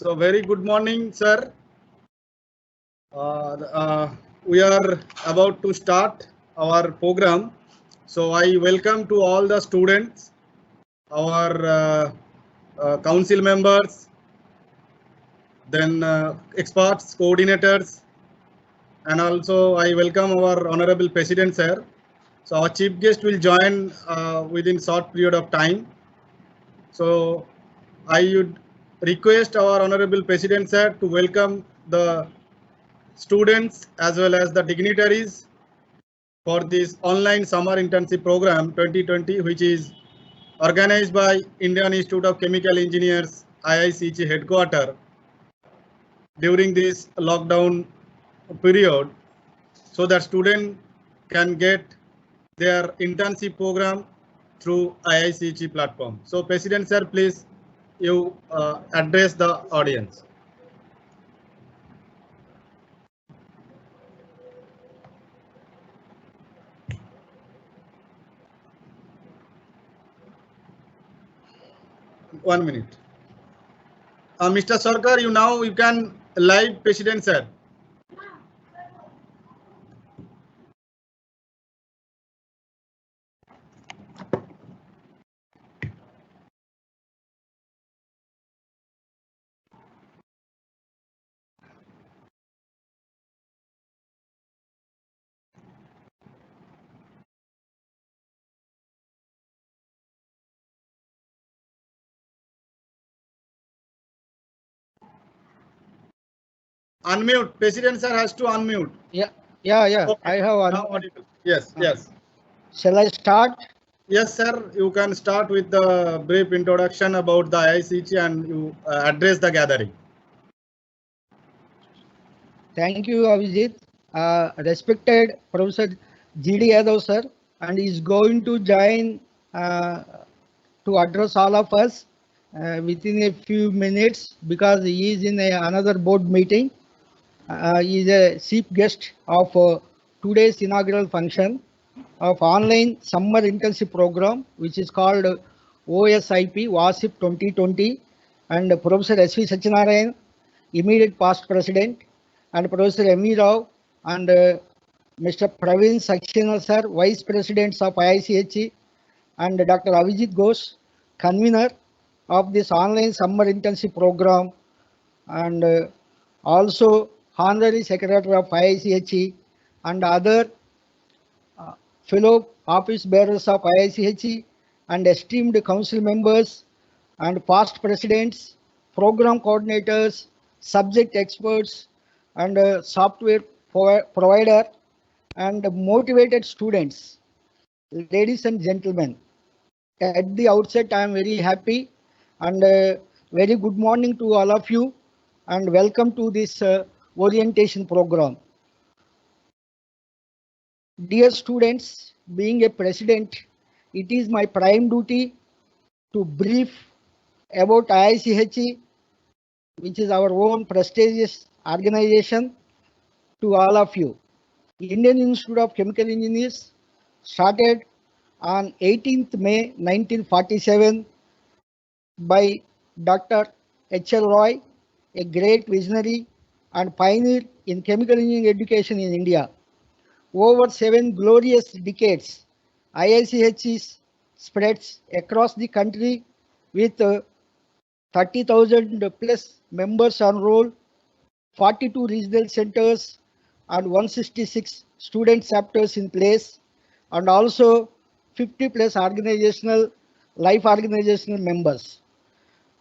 So very good morning, sir. We are about to start our program. So I welcome to all the students, our council members, then experts, coordinators, and also I welcome our honorable president, sir. So our chief guest will join within short period of time. So I would request our honorable president, sir, to welcome the students as well as the dignitaries for this online summer internship program 2020, which is organized by Indian Institute of Chemical Engineers IICG headquarters during this lockdown period, so that students can get their internship program through IICG platform. So President sir, please you address the audience. One minute. Mr. Sarkar, you can live President sir. Unmute. President sir has to unmute. Yeah. Okay. I have one. Now audible. Yes, yes. Shall I start? Yes, sir. You can start with the brief introduction about the IICG and you address the gathering. Thank you, Abhijit. Respected Professor G.D. Yadav, sir, and is going to join to address all of us within a few minutes because he is in another board meeting. He is a chief guest of today's inaugural function of online summer internship program, which is called OSIP WASIP 2020, and Professor S.V. Satyanarayan, immediate past president, and Professor M.E. Rao and Mr. Praveen Saxena sir, vice presidents of IICHE, and Dr. Avijit Ghosh, convener of this online summer internship program, and also honorary secretary of IICHE and other fellow office bearers of IICHE and esteemed council members and past presidents, program coordinators, subject experts, and software provider, and motivated students. Ladies and gentlemen, at the outset, I am very happy and very good morning to all of you and welcome to this orientation program. Dear students, being a president, it is my prime duty to brief about IICHE, which is our own prestigious organization, to all of you. Indian Institute of Chemical Engineers started on 18th May 1947 by Dr. H.L. Roy, a great visionary and pioneer in chemical engineering education in India. Over 7 glorious decades, IICHE spreads across the country with 30,000 plus members on roll, 42 regional centers and 166 student chapters in place, and also 50 plus life organizational members.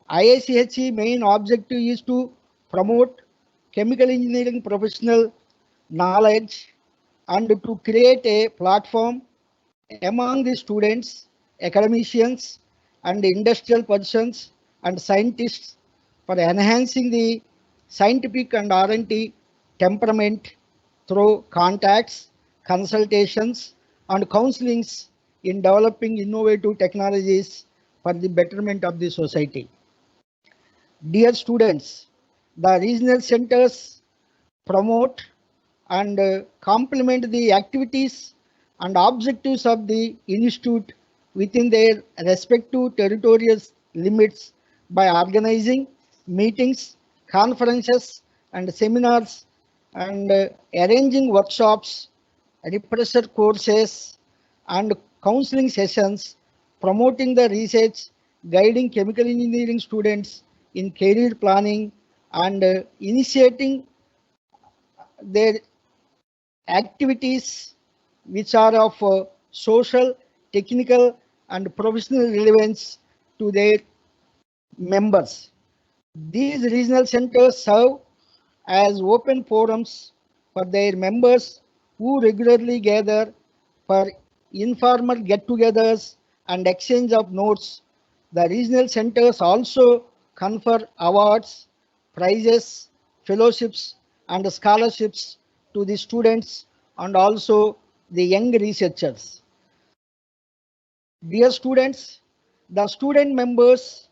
IICHE main objective is to promote chemical engineering professional knowledge and to create a platform among the students, academicians, and industrial persons and scientists for enhancing the scientific and R&D temperament through contacts, consultations, and counselings in developing innovative technologies for the betterment of the society. Dear students, the regional centers promote and complement the activities and objectives of the institute within their respective territorial limits by organizing meetings conferences and seminars, and arranging workshops, refresher courses, and counseling sessions, promoting the research, guiding chemical engineering students in career planning, and initiating their activities which are of social, technical, and professional relevance to their members. These regional centers serve as open forums for their members who regularly gather for informal get-togethers and exchange of notes. The regional centers also confer awards, prizes, fellowships, and scholarships to the students and also the young researchers. Dear students, the student members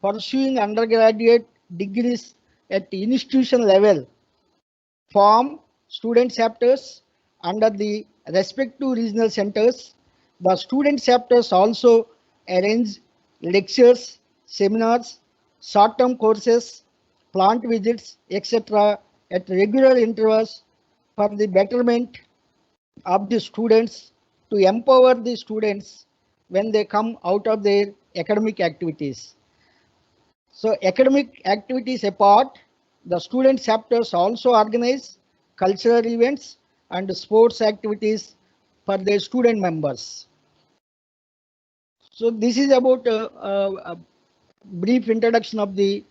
pursuing undergraduate degrees at institution level form student chapters under the respective regional centers. The student chapters also arrange lectures, seminars, short-term courses, plant visits, etc. at regular intervals for the betterment of the students, to empower the students when they come out of their academic activities. So academic activities apart, the student chapters also organize cultural events and sports activities for their student members. So this is about a brief introduction of the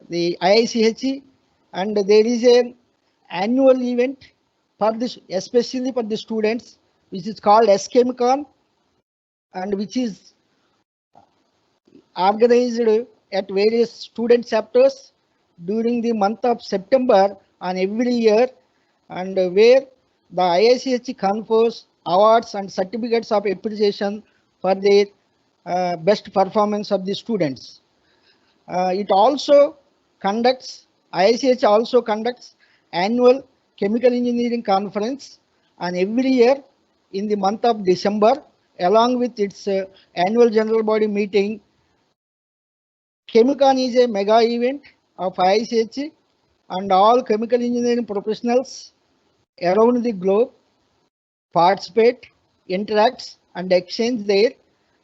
IICHE, and there is an annual event for this, especially for the students, which is called SChemCon, and which is organized at various student chapters during the month of September on every year, and where the IICHE confers awards and certificates of appreciation for their best performance of the students. It also conducts, IICHE also conducts annual chemical engineering conference on every year in the month of December, along with its annual general body meeting. ChemCon is a mega event of IICHE, and all chemical engineering professionals around the globe participate, interact, and exchange their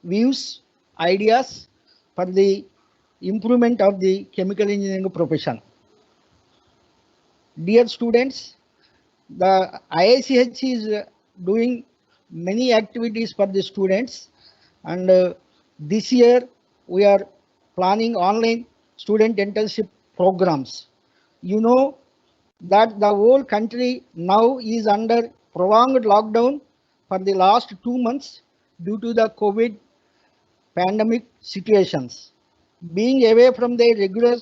views, ideas for the improvement of the chemical engineering profession. Dear students, the IICHE is doing many activities for the students, and this year we are planning online student internship programs. You know that the whole country now is under prolonged lockdown for the last 2 months due to the COVID pandemic situations. Being away from their regular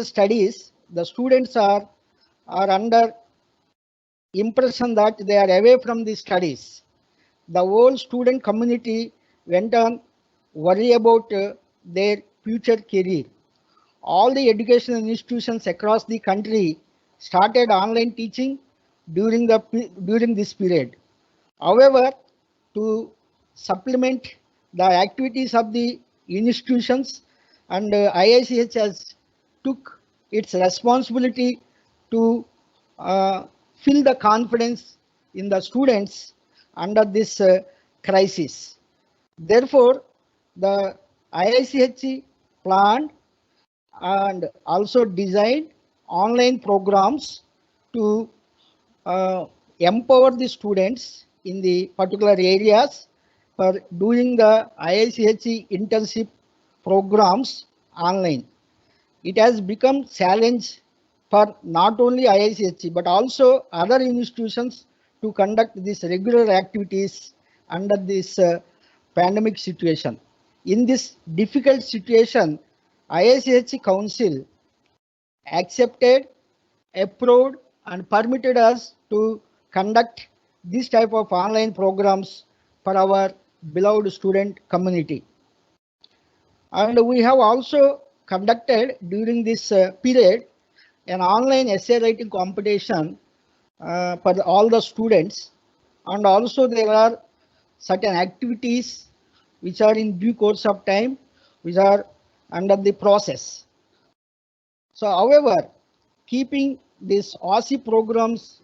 studies, the students are under impression that they are away from the studies. The whole student community went on worry about their future career. All the educational institutions across the country started online teaching during this period. However, to supplement the activities of the institutions, and IICH has took its responsibility to fill the confidence in the students under this crisis. Therefore, the IICH planned and also designed online programs to empower the students in the particular areas for doing the IICHE internship programs online. It has become challenge for not only IICHE but also other institutions to conduct these regular activities under this pandemic situation. In this difficult situation, IICHE Council accepted, approved, and permitted us to conduct this type of online programs for our beloved student community. And we have also conducted during this period an online essay writing competition for all the students, and also there are certain activities which are in due course of time, which are under the process. So however, keeping these OSI programs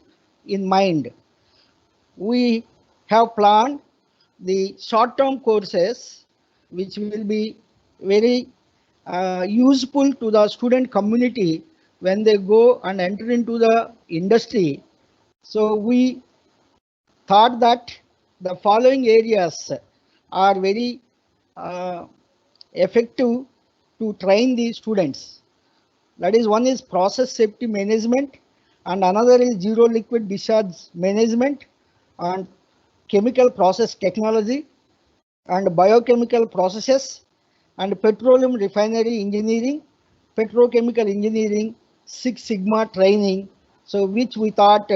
in mind, we have planned the short-term courses which will be very useful to the student community when they go and enter into the industry. So we thought that the following areas are very uh, effective to train the students. That is, one is process safety management, and another is zero liquid discharge management, and chemical process technology, and biochemical processes, and petroleum refinery engineering, petrochemical engineering, Six Sigma training. So which we thought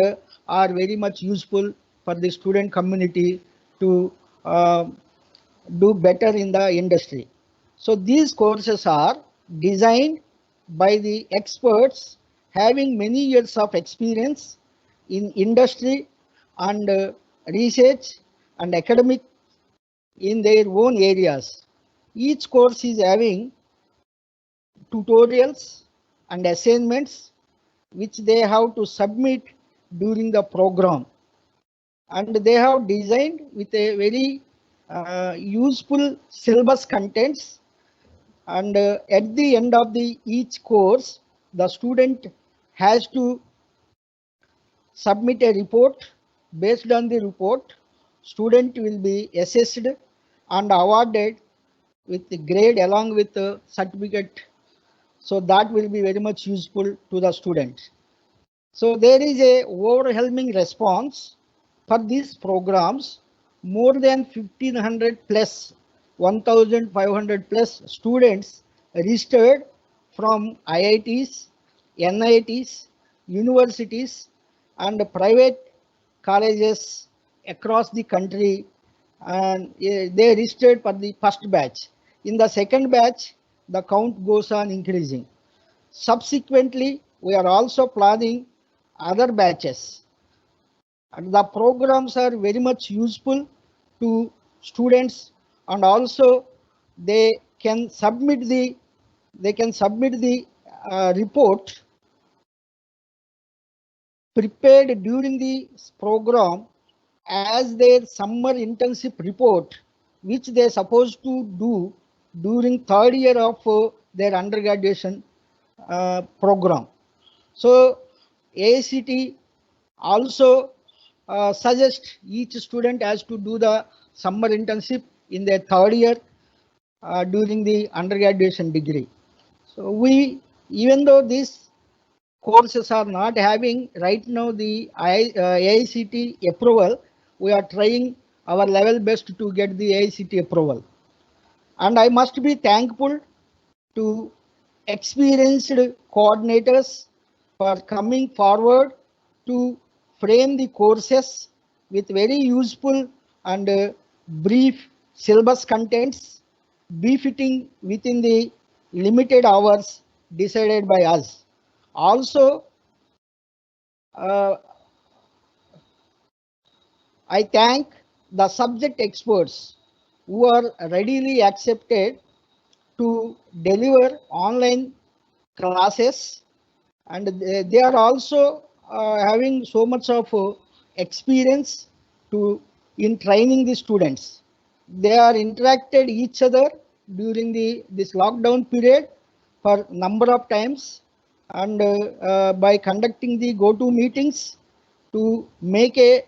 are very much useful for the student community to uh, do better in the industry. So these courses are designed by the experts having many years of experience in industry and research and academic in their own areas. Each course is having tutorials and assignments which they have to submit during the program, and they have designed with a very useful syllabus contents, and at the end of the each course the student has to submit a report. Based on the report, student will be assessed and awarded with the grade along with the certificate. So that will be very much useful to the student. So there is a overwhelming response for these programs. More than 1500 plus 1500 plus students registered from IITs, NITs, universities, and private colleges across the country, and they registered for the first batch. In the second batch, the count goes on increasing. Subsequently, we are also planning other batches, and the programs are very much useful to students, and also they can submit the report prepared during the program as their summer internship report, which they are supposed to do during third year of their undergraduation program. So AICT also suggest each student has to do the summer internship in their third year during the undergraduation degree. So we, even though these courses are not having right now the AICT approval, we are trying our level best to get the AICT approval. And I must be thankful to experienced coordinators for coming forward to frame the courses with very useful and brief syllabus contents befitting within the limited hours decided by us. Also, I thank the subject experts who are readily accepted to deliver online classes, and they are also having so much of experience to in training the students. They are interacted each other during this lockdown period for number of times, and by conducting the go-to meetings to make a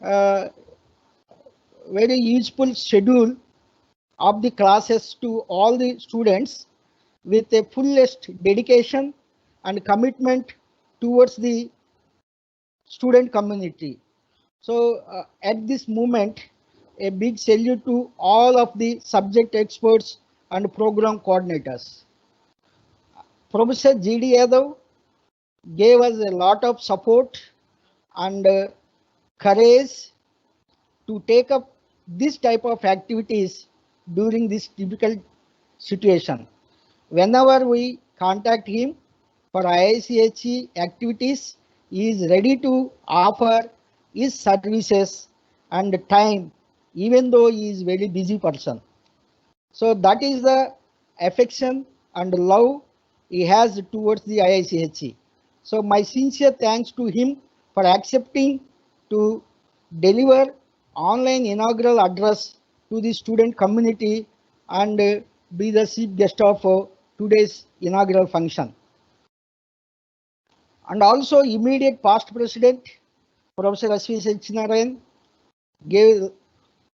uh, very useful schedule of the classes to all the students with a fullest dedication and commitment towards the student community. So at this moment, a big salute to all of the subject experts and program coordinators. Professor G.D. Yadav gave us a lot of support and courage to take up this type of activities during this difficult situation. Whenever we contact him for IICHE activities, he is ready to offer his services and time, even though he is very busy person. So that is the affection and love he has towards the IICHE. So my sincere thanks to him for accepting to deliver online inaugural address to the student community and be the chief guest of today's inaugural function. And also immediate past president, Professor S.V. Satyanarayan, gave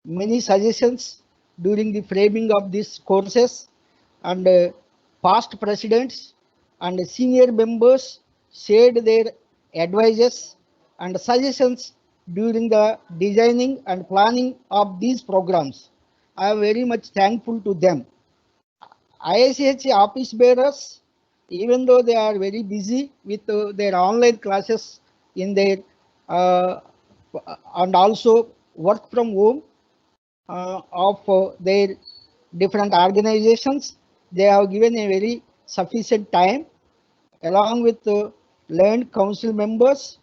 many suggestions during the framing of these courses, and past presidents and senior members shared their advices and suggestions during the designing and planning of these programs. I am very much thankful to them. IICH office bearers, even though they are very busy with their online classes in their and also work from home of their different organizations, they have given a very sufficient time along with learned council members.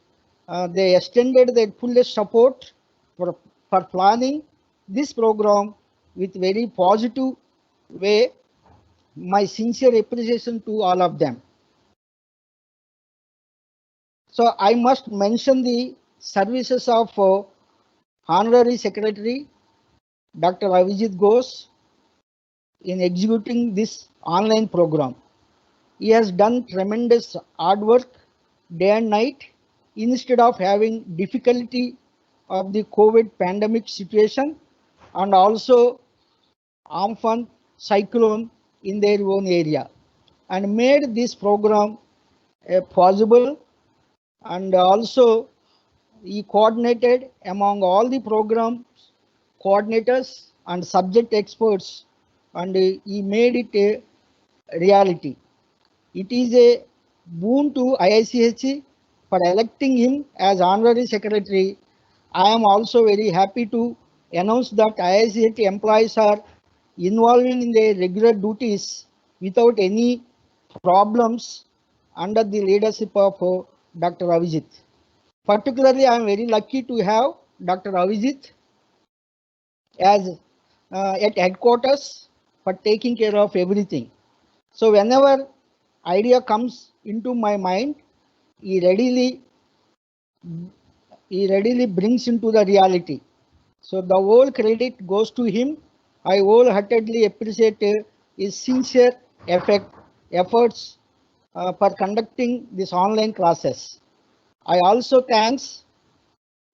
They extended their fullest support for planning this program with very positive way. My sincere appreciation to all of them. So I must mention the services of Honorary Secretary Dr. Avijit Ghosh in executing this online program. He has done tremendous hard work day and night instead of having difficulty of the COVID pandemic situation and also Amphan cyclone in their own area, and made this program possible. And also he coordinated among all the program coordinators and subject experts, and he made it a reality. It is a boon to IICHE for electing him as honorary secretary. I am also very happy to announce that IICHE employees are involving in their regular duties without any problems under the leadership of Dr. Avijit. Particularly, I am very lucky to have Dr. Avijit as at headquarters for taking care of everything. So whenever idea comes into my mind, he readily brings into the reality. So the whole credit goes to him. I wholeheartedly appreciate his sincere efforts for conducting these online classes. I also thanks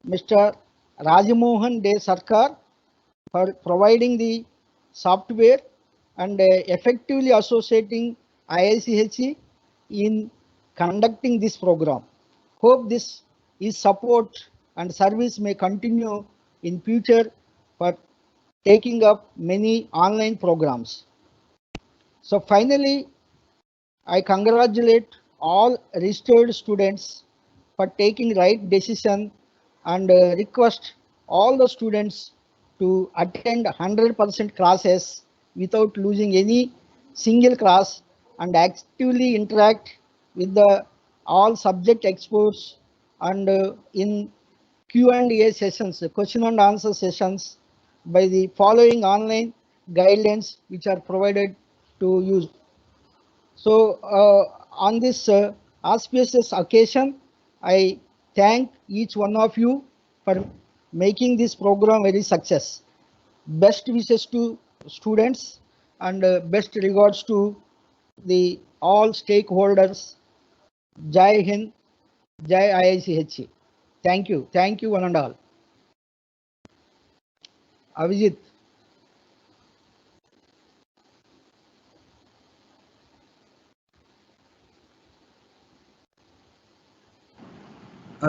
Mr. Rajamohan De Sarkar for providing the software and effectively associating IICHE in conducting this program. Hope this is support and service may continue in future for taking up many online programs. So finally, I congratulate all registered students for taking right decision and request all the students to attend 100% classes without losing any single class and actively interact with the all subject experts and in Q&A sessions, question and answer sessions by the following online guidelines which are provided to you. So on this auspicious occasion, I thank each one of you for making this program very success. Best wishes to students and best regards to the all stakeholders. Jai Hind, Jai IICHE. Thank you one and all. Avijit.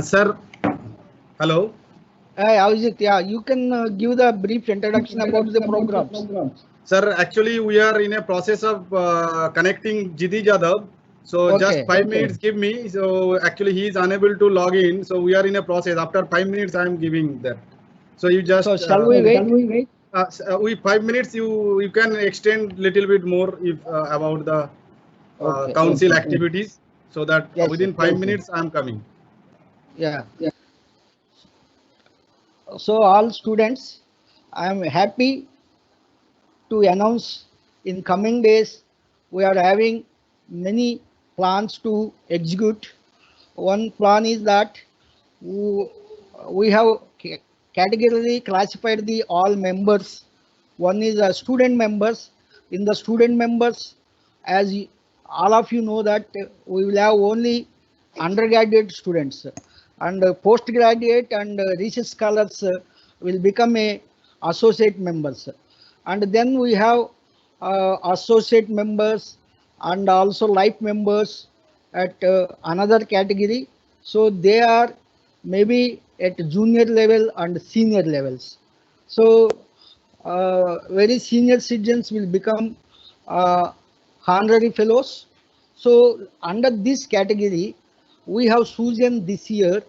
Sir, hello. Hey, Avijit, yeah, you can give the brief introduction about the programs. Sir, actually we are in a process of connecting Jidi Jadhav. So Okay, just 5 minutes give me. So actually he is unable to log in. So we are in a process. After 5 minutes I am giving that. So you just So shall we wait? We 5 minutes you can extend little bit more if about the council activities, so that Yes, within 5 minutes I am coming. Yeah. So all students, I am happy to announce in coming days we are having many plans to execute. One plan is that we have categorically classified the all members. One is student members. In the student members, as all of you know that we will have only undergraduate students, and postgraduate and research scholars will become a associate members, and then we have associate members and also life members at another category. So they are maybe at junior level and senior levels. So very senior citizens will become honorary fellows. So under this category, we have chosen this year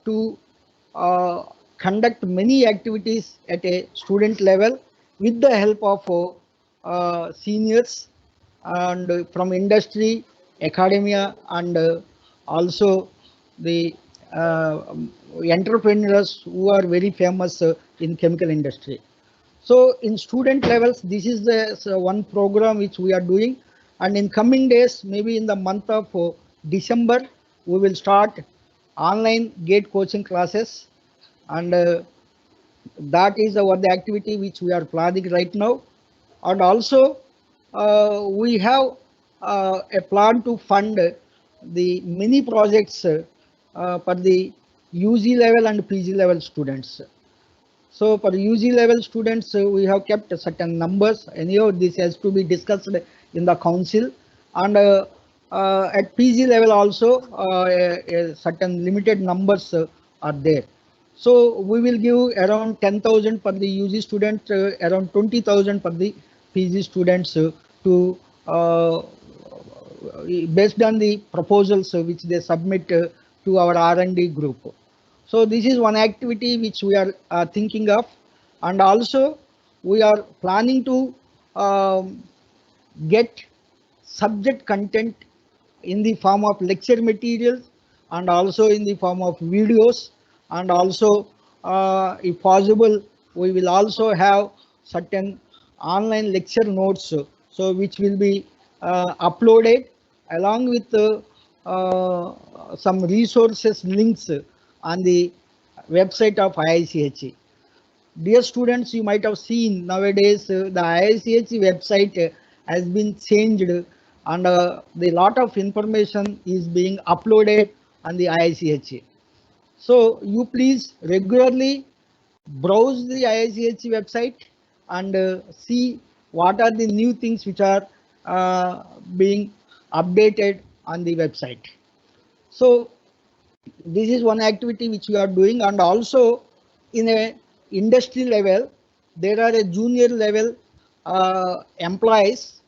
to conduct many activities at a student level with the help of seniors and from industry, academia, and also the entrepreneurs who are very famous in chemical industry. So in student levels, this is the one program which we are doing, and in coming days, maybe in the month of December, we will start online GATE coaching classes, and that is the activity which we are planning right now. And also we have a plan to fund the many projects for the UG level and PG level students. So for UG level students, we have kept certain numbers. Anyhow, this has to be discussed in the council, and at PG level also certain limited numbers are there. So we will give around 10,000 for the UG student, around 20,000 for the PG students to based on the proposals which they submit to our R&D group. So this is one activity which we are thinking of, and also we are planning to get subject content in the form of lecture materials and also in the form of videos, and also if possible we will also have certain online lecture notes, so which will be uploaded along with some resources links on the website of IICHE. Dear students, you might have seen nowadays the IICHE website has been changed, and the lot of information is being uploaded on the IICHE. So you please regularly browse the IICHE website and see what are the new things which are being updated on the website. So this is one activity which we are doing, and also in a industry level, there are a junior level employees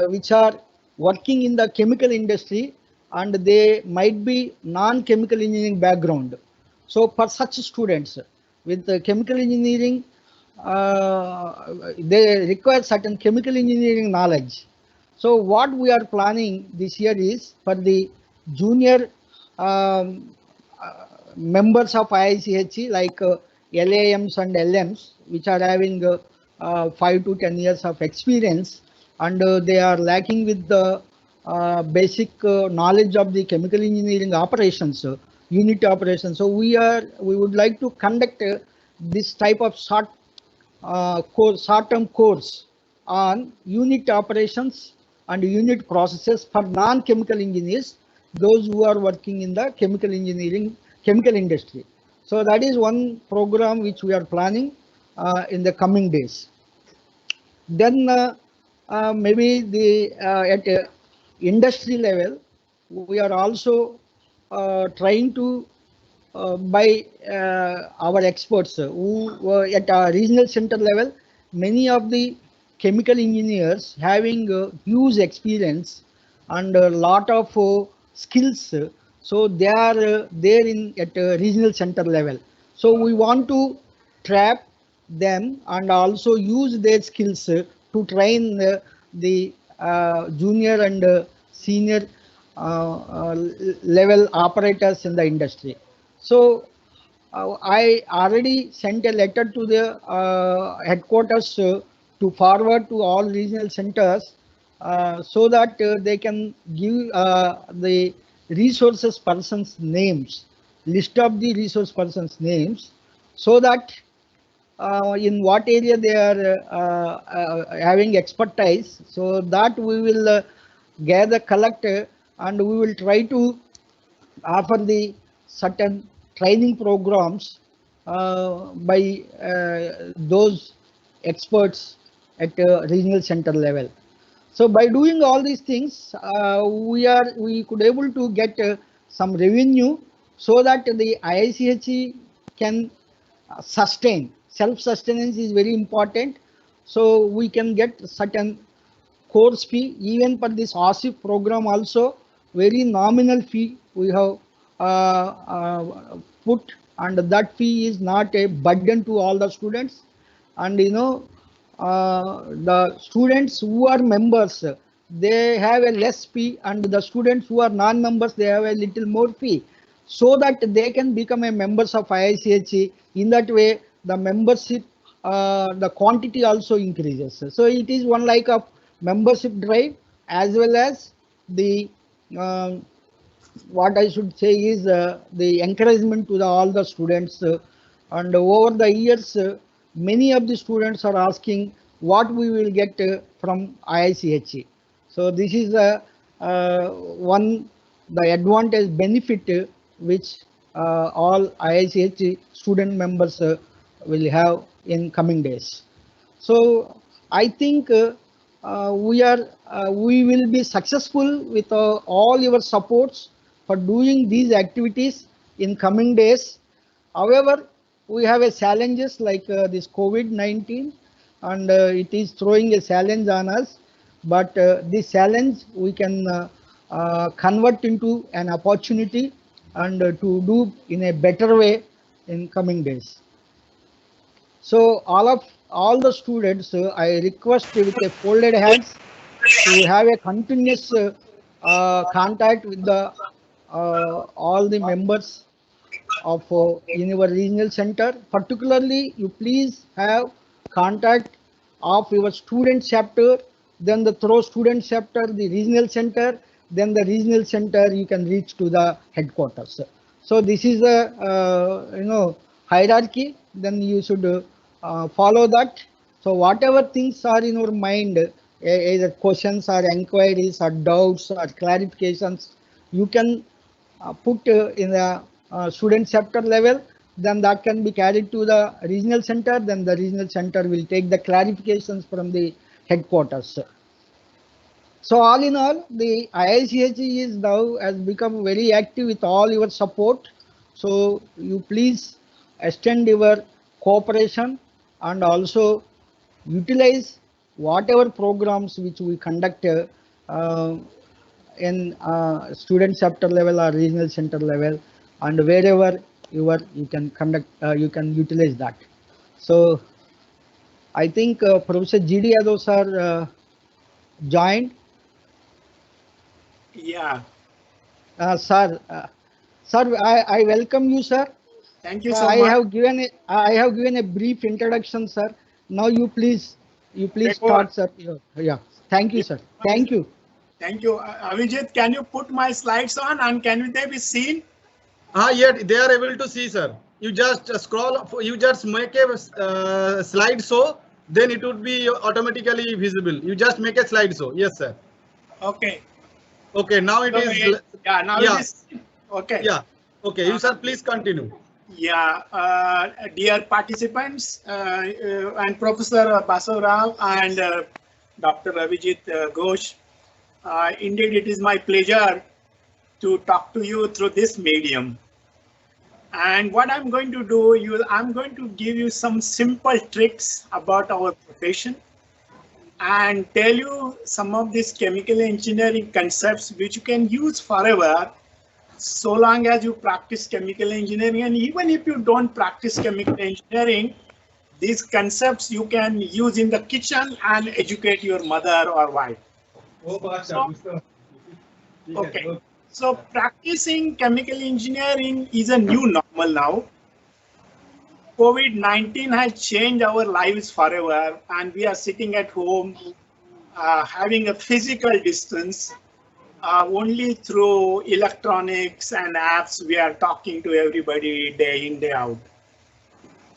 which are working in the chemical industry, and they might be non-chemical engineering background. So for such students with chemical engineering, they require certain chemical engineering knowledge. So what we are planning this year is for the junior members of IICHE like LAMs and LMs, which are having 5 to 10 years of experience, and they are lacking with the basic knowledge of the chemical engineering operations, unit operations. So we would like to conduct this type of short-term course on unit operations and unit processes for non-chemical engineers, those who are working in the chemical industry. So that is one program which we are planning in the coming days. Then maybe at industry level, we are also trying to by our experts who were at a regional center level, many of the chemical engineers having huge experience and a lot of skills. So they are there at a regional center level. So we want to trap them and also use their skills to train the junior and senior level operators in the industry. So I already sent a letter to the headquarters to forward to all regional centers so that they can give the resources persons names, list of the resource persons names, so that in what area they are having expertise, so that we will gather, collect, and we will try to offer the certain training programs by those experts at regional center level. So by doing all these things, we could able to get some revenue, so that the IICHE can sustain. Self-sustenance is very important. So we can get certain course fee, even for this OSIP program also, very nominal fee we have put, and that fee is not a burden to all the students. And the students who are members, they have a less fee, and the students who are non-members, they have a little more fee, so that they can become a members of IICHE. In that way, the membership, the quantity also increases. So it is one like a membership drive, as well as the what I should say is the encouragement to all the students. And over the years, many of the students are asking what we will get from IICHE. So this is one the advantage benefit which all IICHE student members will have in coming days. So I think we will be successful with all your supports for doing these activities in coming days. However, we have a challenges like this COVID-19, and it is throwing a challenge on us. But this challenge we can convert into an opportunity, and to do in a better way in coming days. So all the students, I request with a folded hands to have a continuous contact with the all the members of in your regional center. Particularly, you please have contact of your student chapter, then the through student chapter, the regional center, then the regional center you can reach to the headquarters. So this is a hierarchy. Then you should follow that. So whatever things are in your mind, either questions or inquiries or doubts or clarifications, you can put in the student chapter level. Then that can be carried to the regional center. Then the regional center will take the clarifications from the headquarters. So all in all, the IICHE is now has become very active with all your support. So you please extend your cooperation, and also utilize whatever programs which we conduct in student chapter level or regional center level, and wherever you can conduct, you can utilize that. So I think Professor G.D. Yadav sir joined. Yeah. Sir, I welcome you, sir. Thank you so much. I have given a brief introduction, sir. Now you please start, sir. Yeah. Thank you, sir. Thank you. Thank you. Avijit, can you put my slides on, and can they be seen? Yeah, they are able to see, sir. You just scroll, you just make a slide show, then it would be automatically visible. You just make a slide show. Yes, sir. Okay. Okay, now it is. Yeah, now it is. Okay. Yeah. Okay, you sir, please continue. Yeah, dear participants and Professor Basav Rao and Dr. Avijit Ghosh, indeed it is my pleasure to talk to you through this medium. And what I'm going to do, I'm going to give you some simple tricks about our profession and tell you some of these chemical engineering concepts which you can use forever, so long as you practice chemical engineering. And even if you don't practice chemical engineering, these concepts you can use in the kitchen and educate your mother or wife. Okay. So practicing chemical engineering is a new normal now. COVID-19 has changed our lives forever, and we are sitting at home having a physical distance. Only through electronics and apps we are talking to everybody day in, day out.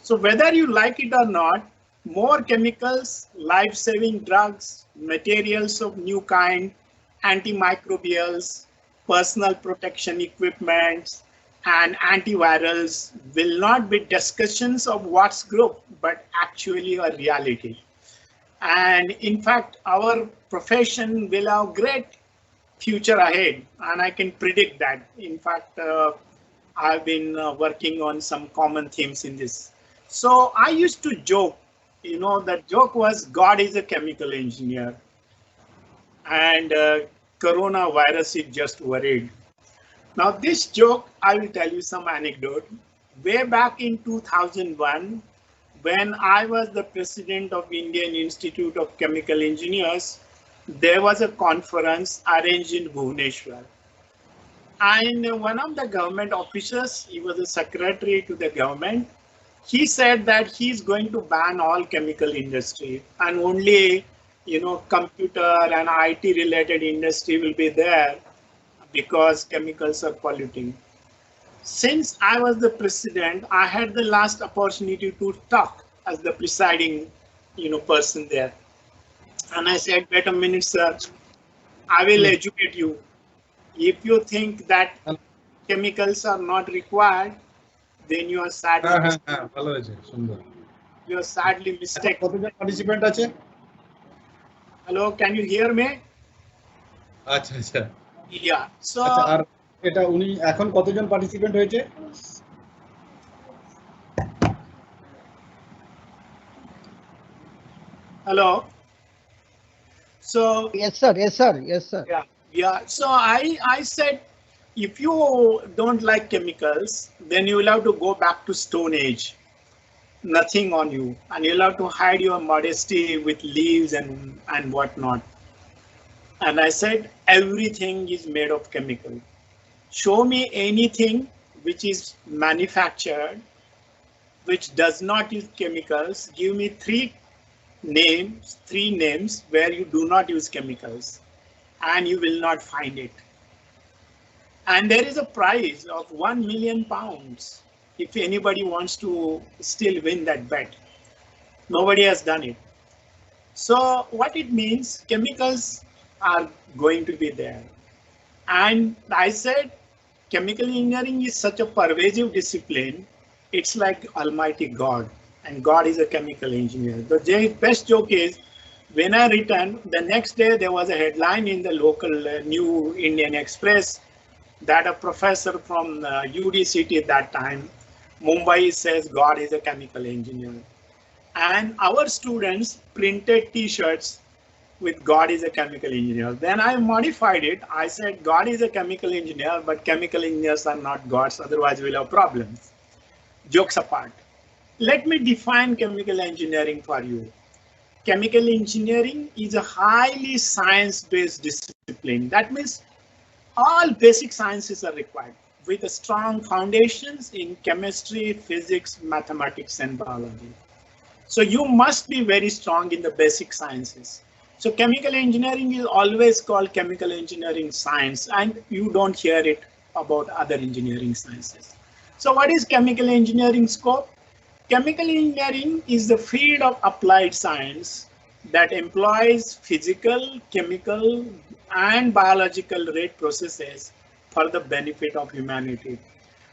So whether you like it or not, more chemicals, life-saving drugs, materials of new kind, antimicrobials, personal protection equipment, and antivirals will not be discussions of what's group, but actually a reality. And in fact, our profession will have great future ahead, and I can predict that. In fact, I've been working on some common themes in this. So I used to joke, the joke was God is a chemical engineer and coronavirus is just worried. Now this joke, I will tell you some anecdote. Way back in 2001, when I was the president of Indian Institute of Chemical Engineers, there was a conference arranged in Bhubaneswar. And one of the government officers, he was a secretary to the government, he said that he's going to ban all chemical industry and only, computer and IT related industry will be there because chemicals are polluting. Since I was the president, I had the last opportunity to talk as the presiding, person there. And I said, wait a minute, sir, I will educate you. If you think that chemicals are not required, then you are sadly mistaken. Participant ache? Hello, can you hear me? Yeah. So আর এটা উনি এখন কতজন participant হয়েছে? Hello. So Yes, sir. Yes, sir. Yes, sir. Yeah. So I said, if you don't like chemicals, then you will have to go back to Stone Age. Nothing on you, and you'll have to hide your modesty with leaves and whatnot. And I said, everything is made of chemical. Show me anything which is manufactured, which does not use chemicals. Give me three names where you do not use chemicals, and you will not find it. And there is a prize of £1 million if anybody wants to still win that bet. Nobody has done it. So what it means, chemicals are going to be there. And I said, chemical engineering is such a pervasive discipline. It's like Almighty God, and God is a chemical engineer. The best joke is, when I returned, the next day there was a headline in the local New Indian Express that a professor from UDCT at that time, Mumbai, says God is a chemical engineer. And our students printed T-shirts with God is a chemical engineer. Then I modified it. I said God is a chemical engineer, but chemical engineers are not gods, otherwise we'll have problems. Jokes apart. Let me define chemical engineering for you. Chemical engineering is a highly science-based discipline. That means all basic sciences are required with a strong foundations in chemistry, physics, mathematics, and biology. So you must be very strong in the basic sciences. So chemical engineering is always called chemical engineering science, and you don't hear it about other engineering sciences. So what is chemical engineering scope? Chemical engineering is the field of applied science that employs physical, chemical, and biological rate processes for the benefit of humanity.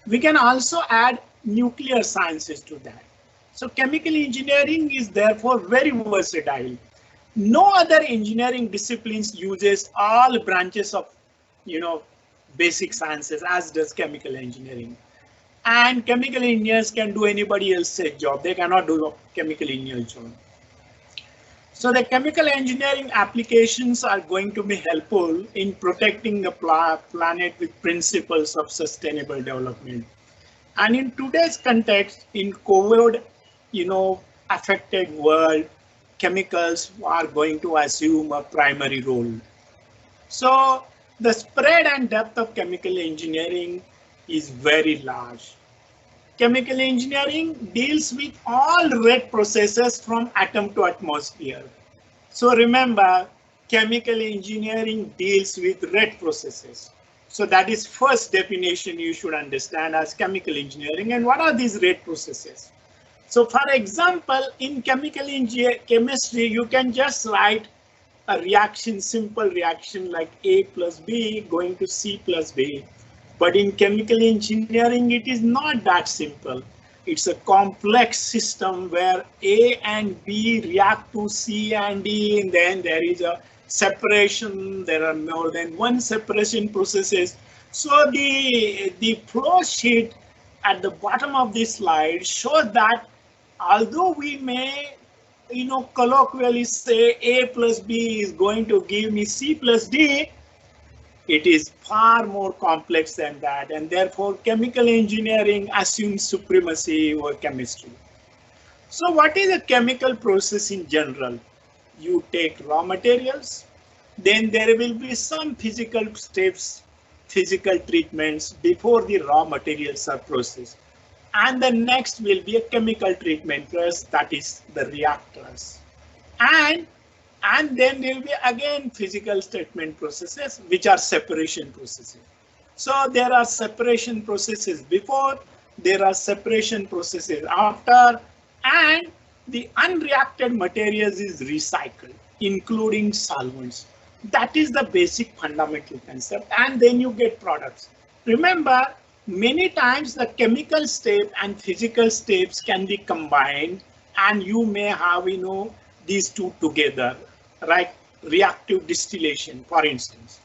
We can also add nuclear sciences to that. So chemical engineering is therefore very versatile. No other engineering disciplines uses all branches of, basic sciences as does chemical engineering. And chemical engineers can do anybody else's job. They cannot do a chemical engineer job. So the chemical engineering applications are going to be helpful in protecting the planet with principles of sustainable development. And in today's context, in COVID, affected world, chemicals are going to assume a primary role. So the spread and depth of chemical engineering is very large. Chemical engineering deals with all rate processes from atom to atmosphere. So remember, chemical engineering deals with rate processes. So that is first definition you should understand as chemical engineering. And what are these rate processes? So for example, in chemical chemistry, you can just write a reaction, simple reaction like A plus B going to C plus B. But in chemical engineering, it is not that simple. It's a complex system where A and B react to C and D, and then there is a separation. There are more than one separation processes. So the flow sheet at the bottom of this slide shows that although we may, colloquially say A plus B is going to give me C plus D, it is far more complex than that, and therefore chemical engineering assumes supremacy over chemistry. So what is a chemical process in general? You take raw materials, then there will be some physical steps, physical treatments before the raw materials are processed. And the next will be a chemical treatment process, that is the reactors. And then there will be again physical treatment processes, which are separation processes. So there are separation processes before, there are separation processes after, and the unreacted materials is recycled, including solvents. That is the basic fundamental concept, and then you get products. Remember, many times the chemical step and physical steps can be combined, and you may have, these two together, right? Reactive distillation, for instance.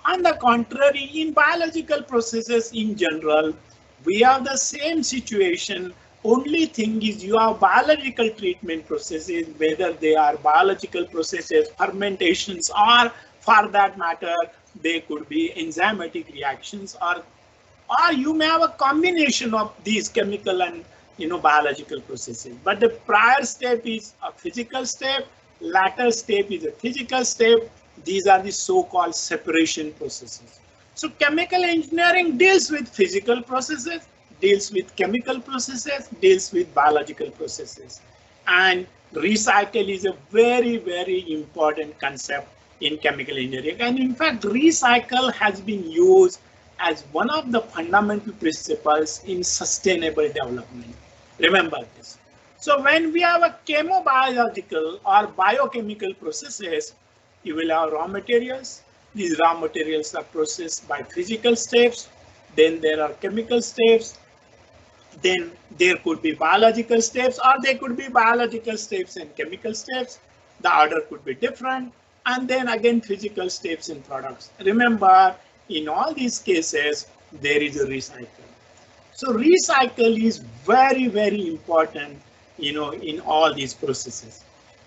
On the contrary, in biological processes in general, we have the same situation. Only thing is you have biological treatment processes, whether they are biological processes, fermentations, or for that matter, they could be enzymatic reactions, or you may have a combination of these chemical and biological processes. But the prior step is a physical step, latter step is a physical step. These are the so-called separation processes. So chemical engineering deals with physical processes, deals with chemical processes, deals with biological processes. And recycle is a very, very important concept in chemical engineering. And in fact, recycle has been used as one of the fundamental principles in sustainable development. Remember this. So when we have a chemobiological or biochemical processes, you will have raw materials. These raw materials are processed by physical steps. Then there are chemical steps. Then there could be biological steps, or there could be biological steps and chemical steps. The order could be different. And then again, physical steps and products. Remember, in all these cases, there is a recycle. So recycle is very, very important, in all these processes.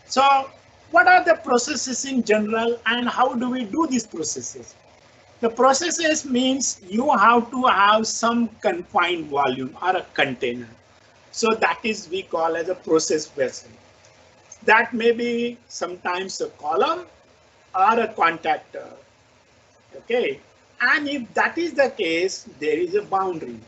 So what are the processes in general, and how do we do these processes? The processes means you have to have some confined volume or a container. So that is we call as a process vessel. That may be sometimes a column or a contactor. Okay. And if that is the case, there is a boundary.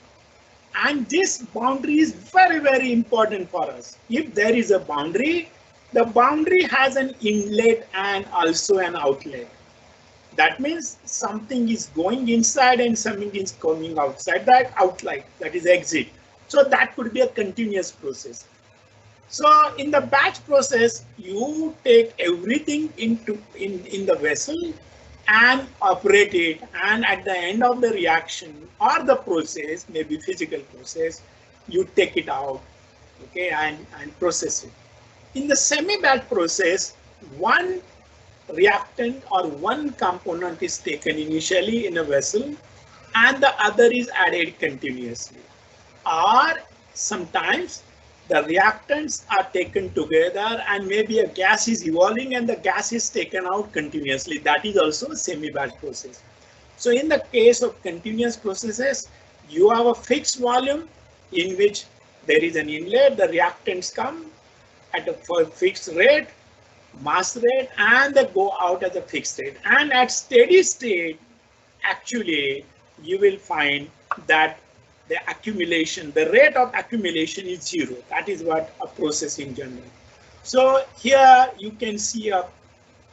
And this boundary is very, very important for us. If there is a boundary, the boundary has an inlet and also an outlet. That means something is going inside and something is coming outside. That outlet, that is exit. So that could be a continuous process. So in the batch process, you take everything in the vessel and operate it, and at the end of the reaction or the process, maybe physical process, you take it out, okay, and process it. In the semi-batch process, one reactant or one component is taken initially in a vessel and the other is added continuously. Or sometimes the reactants are taken together and maybe a gas is evolving and the gas is taken out continuously. That is also a semi-batch process. So in the case of continuous processes, you have a fixed volume in which there is an inlet, the reactants come at a fixed rate, mass rate, and they go out at a fixed rate. And at steady state, actually, you will find that the accumulation, the rate of accumulation is zero. That is what a process in general. So here you can see a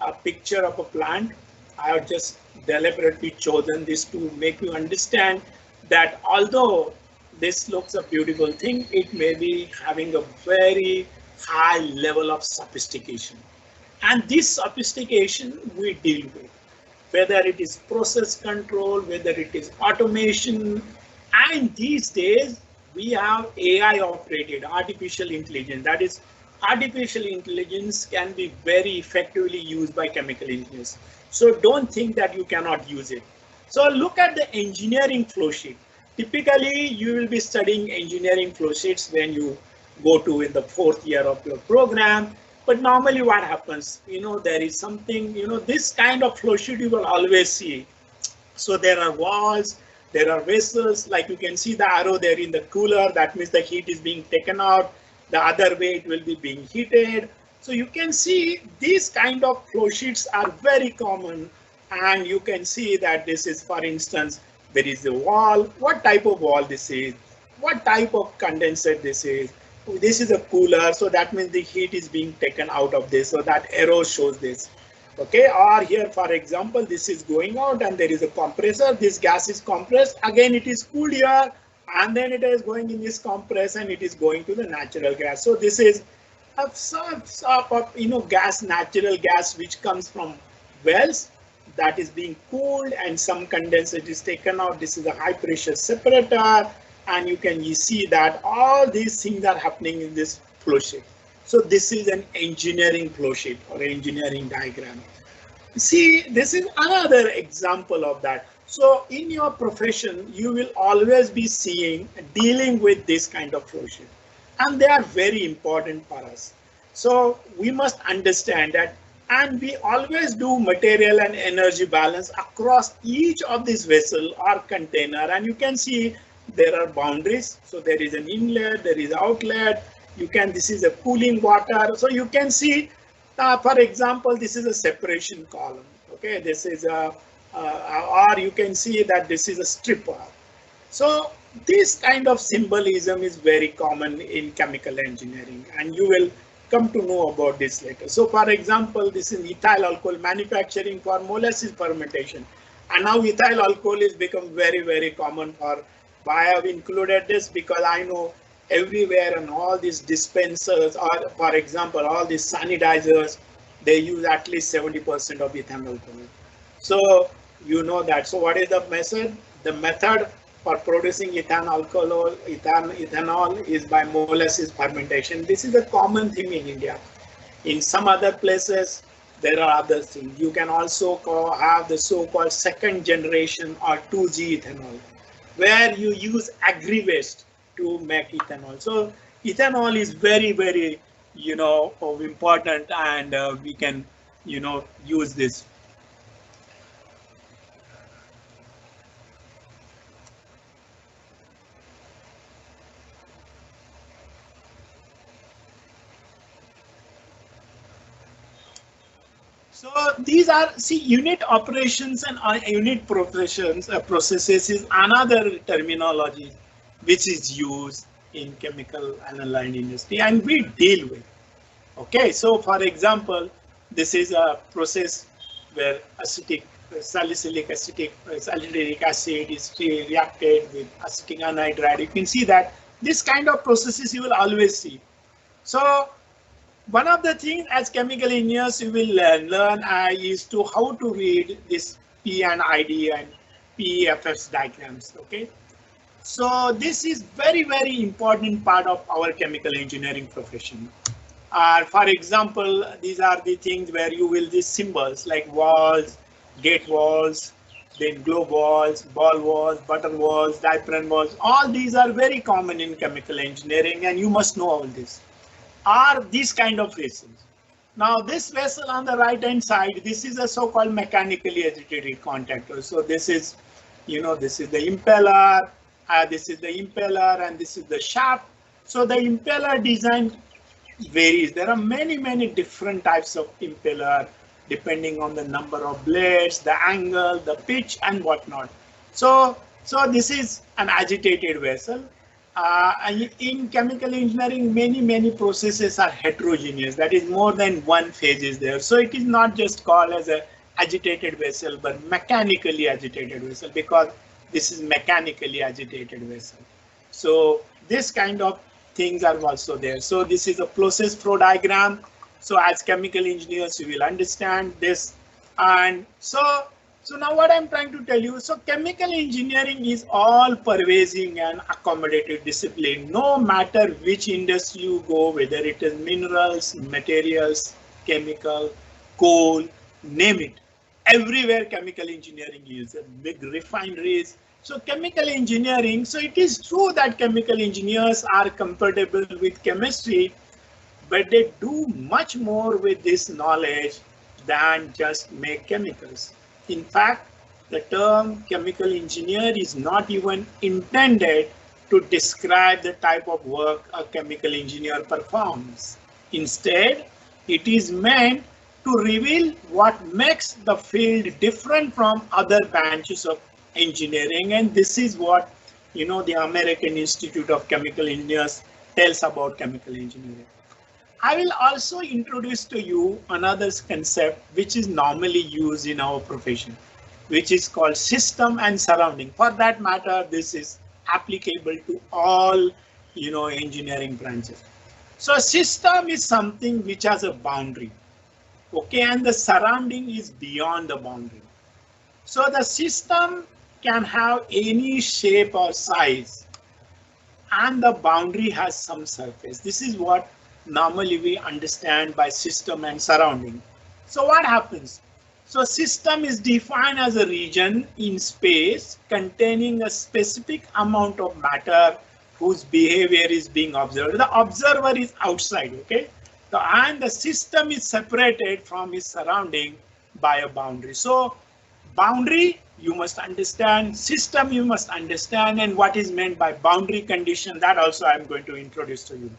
a picture of a plant. I have just deliberately chosen this to make you understand that although this looks a beautiful thing, it may be having a very high level of sophistication. And this sophistication we deal with, whether it is process control, whether it is automation, and these days we have AI operated artificial intelligence. That is, artificial intelligence can be very effectively used by chemical engineers. So don't think that you cannot use it. So look at the engineering flow sheet. Typically, you will be studying engineering flow sheets when you go to in the 4th year of your program. But normally what happens, there is something, this kind of flow sheet you will always see. So there are walls, there are vessels, like you can see the arrow there in the cooler, that means the heat is being taken out. The other way it will be being heated. So you can see these kind of flow sheets are very common. And you can see that this is, for instance, there is a wall. What type of wall this is? What type of condensate this is? This is a cooler, so that means the heat is being taken out of this. So that arrow shows this. Okay, or here, for example, this is going out and there is a compressor. This gas is compressed. Again, it is cooled here, and then it is going in this compress and it is going to the natural gas. So this is a sort of gas, natural gas, which comes from wells that is being cooled, and some condensate is taken out. This is a high pressure separator, and you can see that all these things are happening in this flow sheet. So this is an engineering flow sheet or engineering diagram. See, this is another example of that. So in your profession, you will always be dealing with this kind of flow sheet, and they are very important for us. So we must understand that, and we always do material and energy balance across each of these vessel or container. And you can see there are boundaries. So there is an inlet, there is outlet. This is a cooling water. So you can see, for example, this is a separation column. Okay, this is or you can see that this is a stripper. So this kind of symbolism is very common in chemical engineering, and you will come to know about this later. So for example, this is ethyl alcohol manufacturing for molasses fermentation. And now ethyl alcohol is become very, very common. Why I have included this? Because I know everywhere and all these dispensers, or for example, all these sanitizers, they use at least 70% of ethyl alcohol. So you know that. So what is the method? The method for producing ethanol is by molasses fermentation. This is a common thing in India. In some other places, there are other things. You can also have the so-called second generation or 2G ethanol, where you use agri-waste to make ethanol. So ethanol is very, very, important, and we can, use this. So these are, unit operations and unit processes is another terminology which is used in chemical and allied industry, and we deal with. Okay, so for example, this is a process where salicylic acid is reacted with acetic anhydride. You can see that this kind of processes you will always see. So one of the things as chemical engineers you will learn is how to read this P and ID and PEFS diagrams. Okay, so this is very, very important part of our chemical engineering profession. For example, these are the things where you will these symbols like walls, gate walls, then globe walls, ball walls, butter walls, diaphragm walls. All these are very common in chemical engineering, and you must know all this. Are these kind of vessels. Now this vessel on the right hand side, this is a so-called mechanically agitated contactor. So this is, this is the impeller, and this is the shaft. So the impeller design varies. There are many, many different types of impeller depending on the number of blades, the angle, the pitch, and whatnot. So this is an agitated vessel. In chemical engineering, many processes are heterogeneous. That is, more than one phase is there. So it is not just called as a agitated vessel, but mechanically agitated vessel, because this is mechanically agitated vessel. So this kind of things are also there. So this is a process flow diagram. So as chemical engineers, you will understand this. And so now what I'm trying to tell you, so chemical engineering is all pervasive and accommodative discipline. No matter which industry you go, whether it is minerals, materials, chemical, coal, name it. Everywhere chemical engineering is big refineries. So chemical engineering, so it is true that chemical engineers are compatible with chemistry, but they do much more with this knowledge than just make chemicals. In fact, the term chemical engineer is not even intended to describe the type of work a chemical engineer performs. Instead, it is meant to reveal what makes the field different from other branches of engineering. And this is what, the American Institute of Chemical Engineers tells about chemical engineering. I will also introduce to you another concept which is normally used in our profession, which is called system and surrounding. For that matter, this is applicable to all, engineering branches. So a system is something which has a boundary, okay, and the surrounding is beyond the boundary. So the system can have any shape or size, and the boundary has some surface. This is what normally we understand by system and surrounding. So what happens? So system is defined as a region in space containing a specific amount of matter whose behavior is being observed. The observer is outside, okay? And the system is separated from its surrounding by a boundary. So boundary, you must understand, system you must understand, and what is meant by boundary condition, that also I'm going to introduce to you.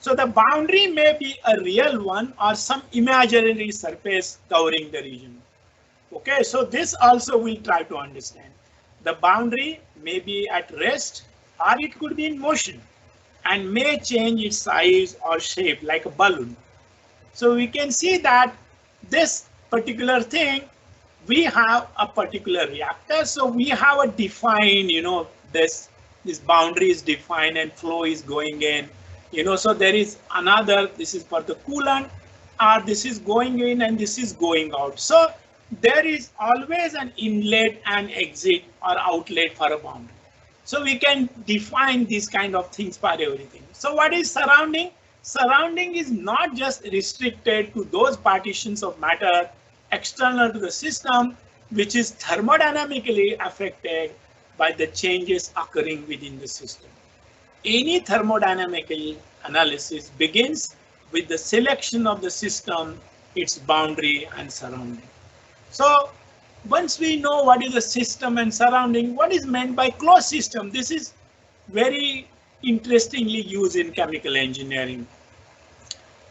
So the boundary may be a real one or some imaginary surface covering the region. Okay, so this also we'll try to understand. The boundary may be at rest or it could be in motion and may change its size or shape like a balloon. So we can see that this particular thing, we have a particular reactor. So we have a defined, this boundary is defined and flow is going in. So there is another, this is for the coolant, or this is going in and this is going out. So there is always an inlet and exit or outlet for a boundary. So we can define these kind of things for everything. So what is surrounding? Surrounding is not just restricted to those partitions of matter external to the system, which is thermodynamically affected by the changes occurring within the system. Any thermodynamical analysis begins with the selection of the system, its boundary and surrounding. So once we know what is the system and surrounding, what is meant by closed system? This is very interestingly used in chemical engineering.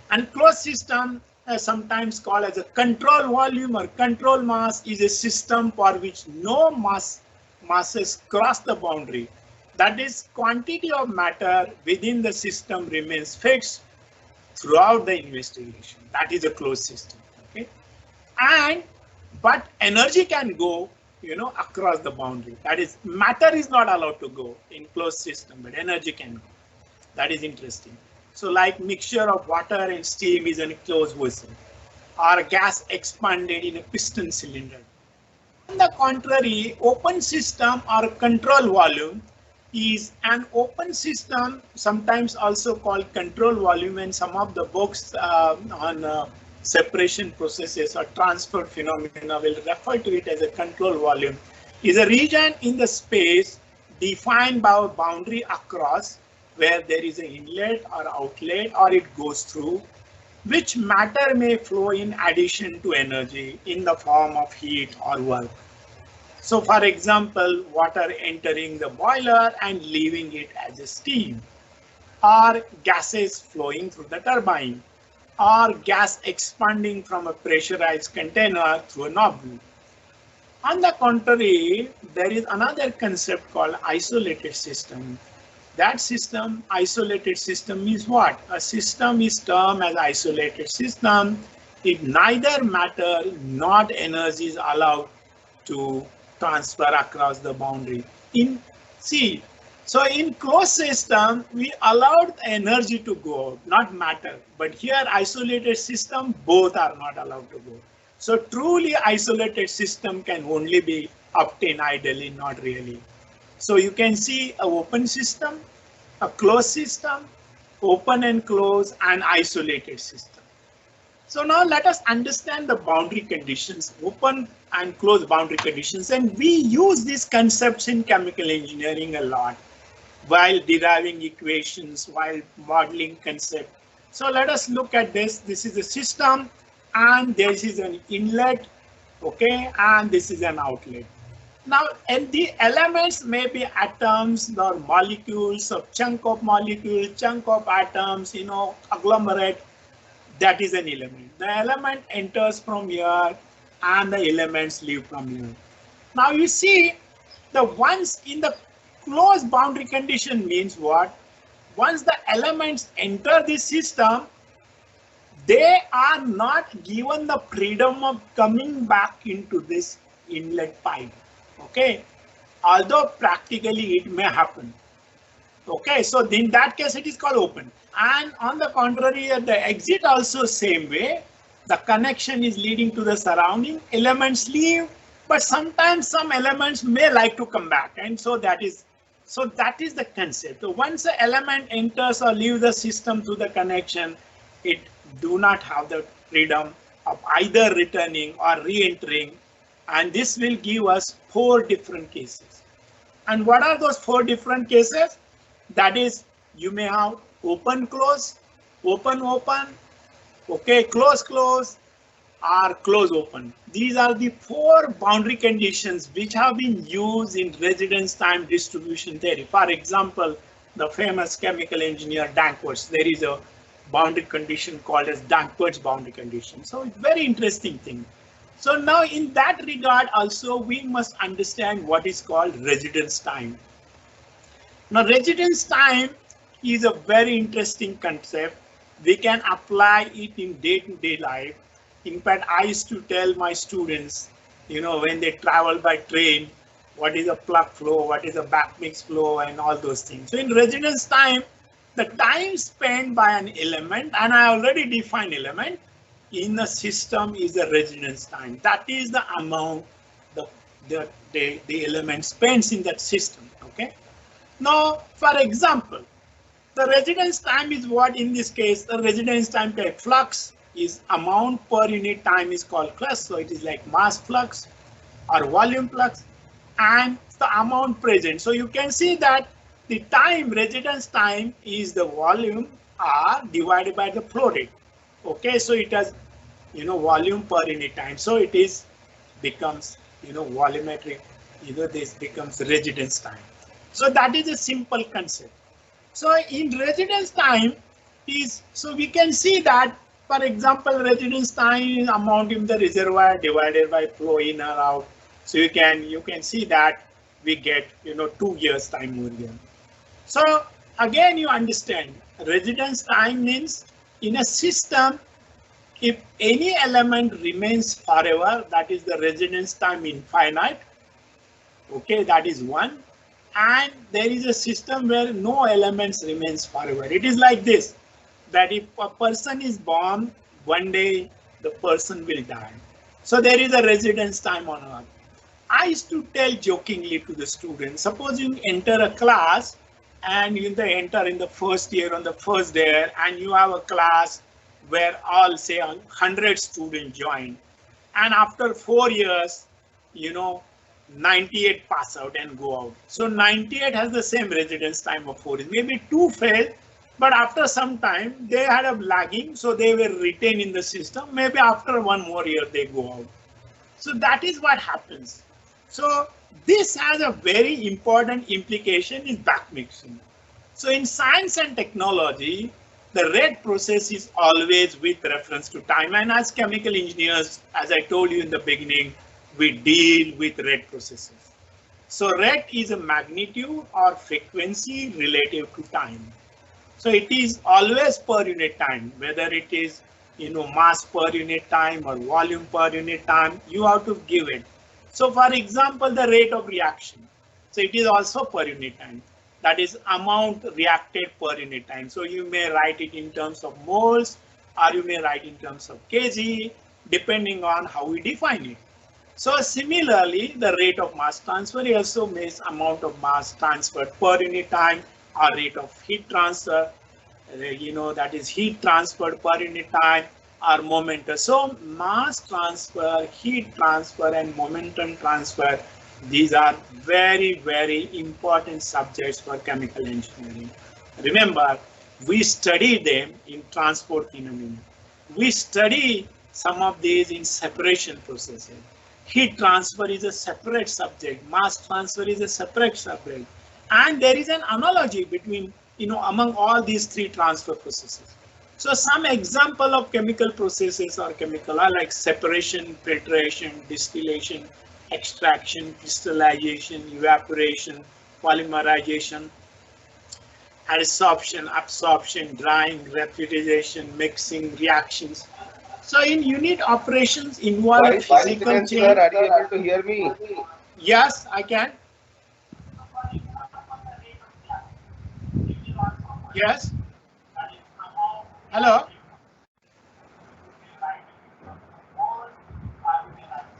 And closed system, sometimes called as a control volume or control mass, is a system for which no masses cross the boundary. That is, quantity of matter within the system remains fixed throughout the investigation. That is a closed system. Okay, but energy can go, across the boundary. That is, matter is not allowed to go in closed system, but energy can go. That is interesting. So, like mixture of water and steam is in a closed vessel, or gas expanded in a piston cylinder. On the contrary, open system or control volume is an open system, sometimes also called control volume, and some of the books on separation processes or transfer phenomena will refer to it as a control volume, is a region in the space defined by a boundary across where there is an inlet or outlet or it goes through, which matter may flow in addition to energy in the form of heat or work. So for example, water entering the boiler and leaving it as a steam, or gases flowing through the turbine, or gas expanding from a pressurized container through a nozzle. On the contrary, there is another concept called isolated system, That system, isolated system, means what? A system is termed as isolated system if neither matter nor energy is allowed to transfer across the boundary. So in closed system, we allowed energy to go out, not matter. But here, isolated system, both are not allowed to go. So truly isolated system can only be obtained ideally, not really. So you can see an open system, a closed system, open and closed, and isolated system. So now let us understand the boundary conditions, open and closed boundary conditions. And we use these concepts in chemical engineering a lot while deriving equations, while modeling concept. So let us look at this. This is a system and this is an inlet, okay, and this is an outlet. Now, and the elements may be atoms or molecules, or chunk of molecules, chunk of atoms, agglomerate. That is an element. The element enters from here and the elements leave from here. Now you see, the ones in the closed boundary condition means what? Once the elements enter this system, they are not given the freedom of coming back into this inlet pipe. Okay, although practically it may happen. Okay, so in that case it is called open. And on the contrary, at the exit also same way, the connection is leading to the surrounding, elements leave, but sometimes some elements may like to come back, and so that is the concept. So once the element enters or leaves the system through the connection, it do not have the freedom of either returning or re-entering, and this will give us 4 different cases. And what are those 4 different cases? That is, you may have open close, open open, okay, close close, or close open. These are the 4 boundary conditions which have been used in residence time distribution theory. For example, the famous chemical engineer Danckwerts, there is a boundary condition called as Danckwerts boundary condition. So it's very interesting thing. So now in that regard also we must understand what is called residence time. Now residence time is a very interesting concept. We can apply it in day-to-day life. In fact, I used to tell my students, when they travel by train, what is a plug flow, what is a backmix flow, and all those things. So in residence time, the time spent by an element, and I already defined element, in a system is the residence time. That is the amount the element spends in that system, okay? Now, for example, the residence time is what in this case, the residence time per flux is amount per unit time is called flux. So it is like mass flux or volume flux and the amount present. So you can see that the time, residence time is the volume R divided by the flow rate. Okay, so it has, volume per unit time. So it is becomes, volumetric, this becomes residence time. So that is a simple concept. So in residence time is, so we can see that, for example, residence time is amount in the reservoir divided by flow in or out. So you can see that we get, 2 years time over here. So again, you understand residence time means in a system, if any element remains forever, that is the residence time infinite. Okay, that is 1. And there is a system where no elements remains forever. It is like this, that if a person is born, one day the person will die. So there is a residence time on Earth. I used to tell jokingly to the students, suppose you enter a class and you enter in the first year on the first day and you have a class where all say 100 students join. And after 4 years, 98 pass out and go out. So 98 has the same residence time of 4 years. Maybe 2 failed, but after some time they had a lagging, so they were retained in the system. Maybe after 1 more year they go out. So that is what happens. So this has a very important implication in backmixing. So in science and technology, the rate process is always with reference to time. And as chemical engineers, as I told you in the beginning, we deal with rate processes. So rate is a magnitude or frequency relative to time. So it is always per unit time, whether it is mass per unit time or volume per unit time, you have to give it. So for example, the rate of reaction. So it is also per unit time. That is amount reacted per unit time. So you may write it in terms of moles or you may write in terms of kg, depending on how we define it. So similarly, the rate of mass transfer also means amount of mass transferred per unit time or rate of heat transfer, that is heat transferred per unit time or momentum. So mass transfer, heat transfer and momentum transfer, these are very, very important subjects for chemical engineering. Remember, we study them in transport phenomena. We study some of these in separation processes. Heat transfer is a separate subject, mass transfer is a separate subject, and there is an analogy between, among all these three transfer processes. So some example of chemical processes are chemical are like separation, filtration, distillation, extraction, crystallization, evaporation, polymerization, adsorption, absorption, drying, refrigeration, mixing, reactions. So in unit operations involve physical change. Sir, are you able to hear me? Yes, I can. Yes. Hello.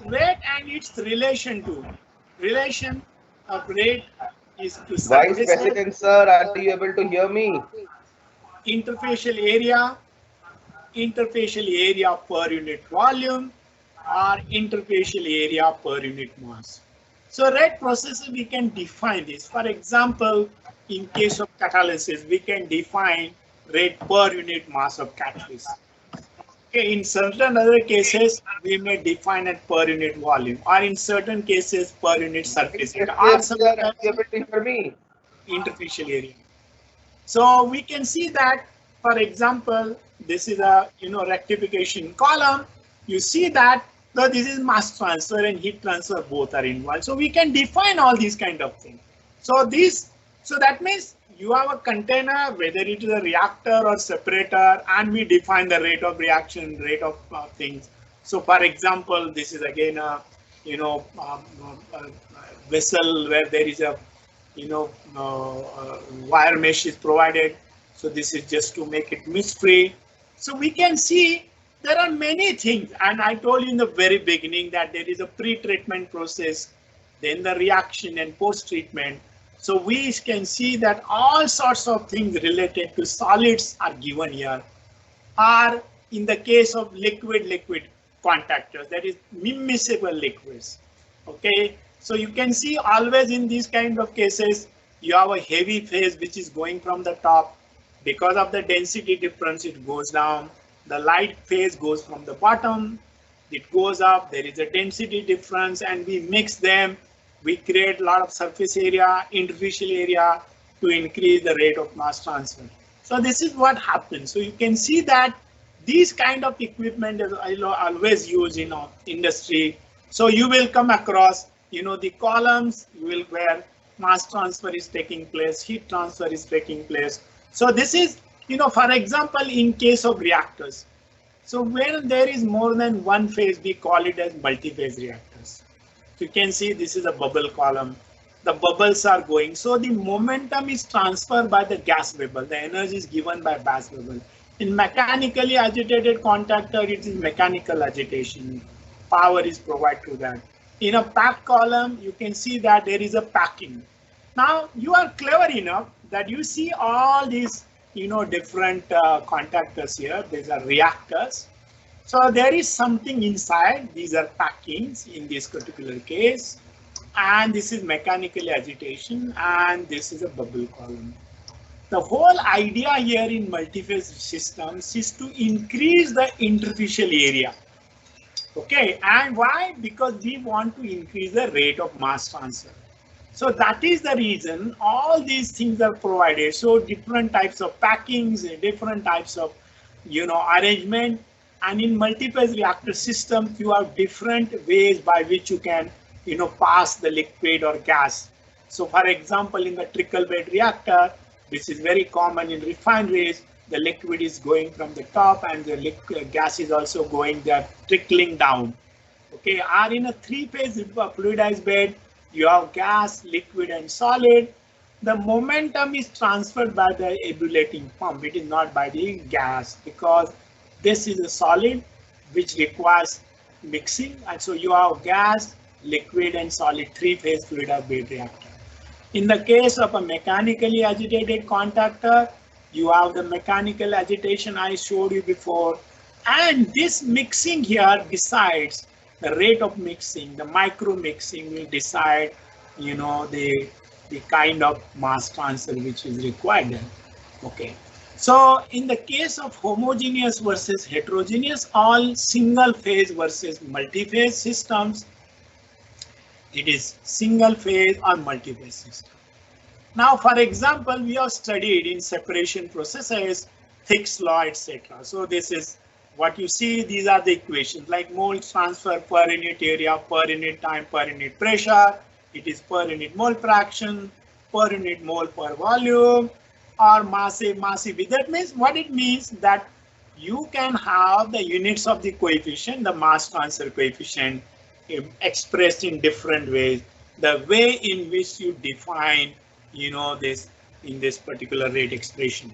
Rate and its relation of rate is to Vice President, sir, are you able to hear me? Interfacial area per unit volume or interfacial area per unit mass. So rate processes, we can define this. For example, in case of catalysis, we can define rate per unit mass of catalyst. Okay, in certain other cases, we may define it per unit volume, or in certain cases per unit surface area, or sometimes interfacial area. So we can see that, for example, this is a rectification column. You see that this is mass transfer and heat transfer, both are involved. So we can define all these kind of things. So that means you have a container, whether it is a reactor or separator, and we define the rate of reaction, rate of things. So for example, this is again a vessel where there is a wire mesh is provided. So this is just to make it mist free. So we can see there are many things, and I told you in the very beginning that there is a pre-treatment process, then the reaction and post-treatment. So we can see that all sorts of things related to solids are given here, or in the case of liquid contactors, that is immiscible liquids. Okay, so you can see always in these kind of cases, you have a heavy phase which is going from the top. Because of the density difference, it goes down. The light phase goes from the bottom, it goes up, there is a density difference, and we mix them. We create a lot of surface area, interfacial area to increase the rate of mass transfer. So this is what happens. So you can see that these kind of equipment is always used in industry. So you will come across, the columns where mass transfer is taking place, heat transfer is taking place. So this is, for example, in case of reactors. So when there is more than one phase, we call it as multi-phase reactors. So you can see this is a bubble column. The bubbles are going. So the momentum is transferred by the gas bubble. The energy is given by gas bubble. In mechanically agitated contactor, it is mechanical agitation. Power is provided to that. In a packed column, you can see that there is a packing. Now you are clever enough that you see all these different contactors here. These are reactors. So there is something inside. These are packings in this particular case. And this is mechanical agitation, and this is a bubble column. The whole idea here in multi-phase systems is to increase the interfacial area. Okay, and why? Because we want to increase the rate of mass transfer. So that is the reason all these things are provided. So different types of packings, different types of arrangement, and in multi-phase reactor systems, you have different ways by which you can pass the liquid or gas. So for example, in the trickle bed reactor, this is very common in refineries. The liquid is going from the top and the liquid gas is also going there, trickling down. Okay, or in a three-phase fluidized bed, you have gas, liquid, and solid. The momentum is transferred by the ebulliting pump. It is not by the gas, because this is a solid which requires mixing, and so you have gas, liquid, and solid three-phase fluidized bed reactor. In the case of a mechanically agitated contactor, you have the mechanical agitation I showed you before, and this mixing here decides the rate of mixing. The micro mixing will decide, the kind of mass transfer which is required. Okay. So in the case of homogeneous versus heterogeneous, all single phase versus multi-phase systems, it is single phase or multi-phase system. Now, for example, we have studied in separation processes, Fick's law, etc. So this is what you see. These are the equations like mole transfer per unit area, per unit time, per unit pressure. It is per unit mole fraction, per unit mole per volume, or massive. That means what it means that you can have the units of the coefficient, the mass transfer coefficient, expressed in different ways. The way in which you define, this in this particular rate expression.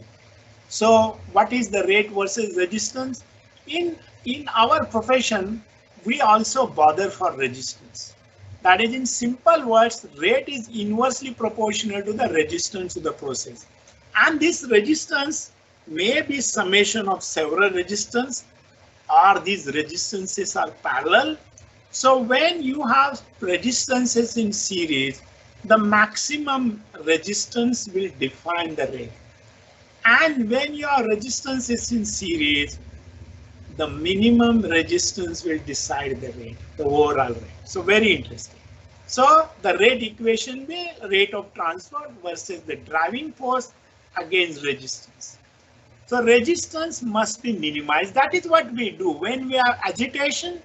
So what is the rate versus resistance? In our profession, we also bother for resistance. That is, in simple words, rate is inversely proportional to the resistance to the process. And this resistance may be summation of several resistance, or these resistances are parallel. So when you have resistances in series, the maximum resistance will define the rate. And when your resistance is in series, the minimum resistance will decide the rate, the overall rate. So very interesting. So the rate equation will rate of transfer versus the driving force against resistance. So resistance must be minimized. That is what we do when we have agitation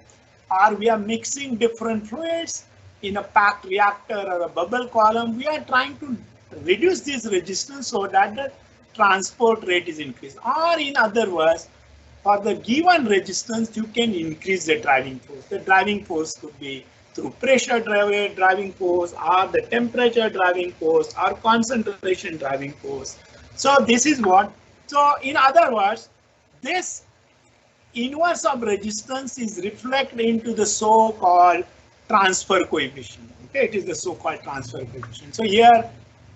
or we are mixing different fluids in a packed reactor or a bubble column. We are trying to reduce this resistance so that the transport rate is increased. Or in other words, for the given resistance, you can increase the driving force. The driving force could be through pressure driving force, or the temperature driving force, or concentration driving force. So this is what. So in other words, this inverse of resistance is reflected into the so-called transfer coefficient. Okay, it is the so-called transfer coefficient. So here,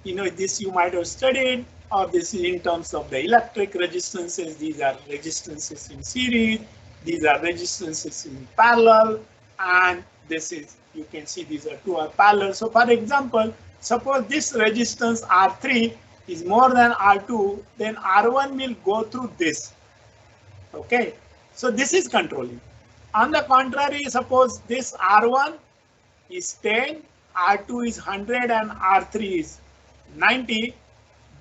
this you might have studied, or this is in terms of the electric resistances. These are resistances in series, these are resistances in parallel, and this is, you can see these are two are parallel. So for example, suppose this resistance R3 is more than R2, then R1 will go through this. Okay, so this is controlling. On the contrary, suppose this R1 is 10, R2 is 100, and R3 is 90.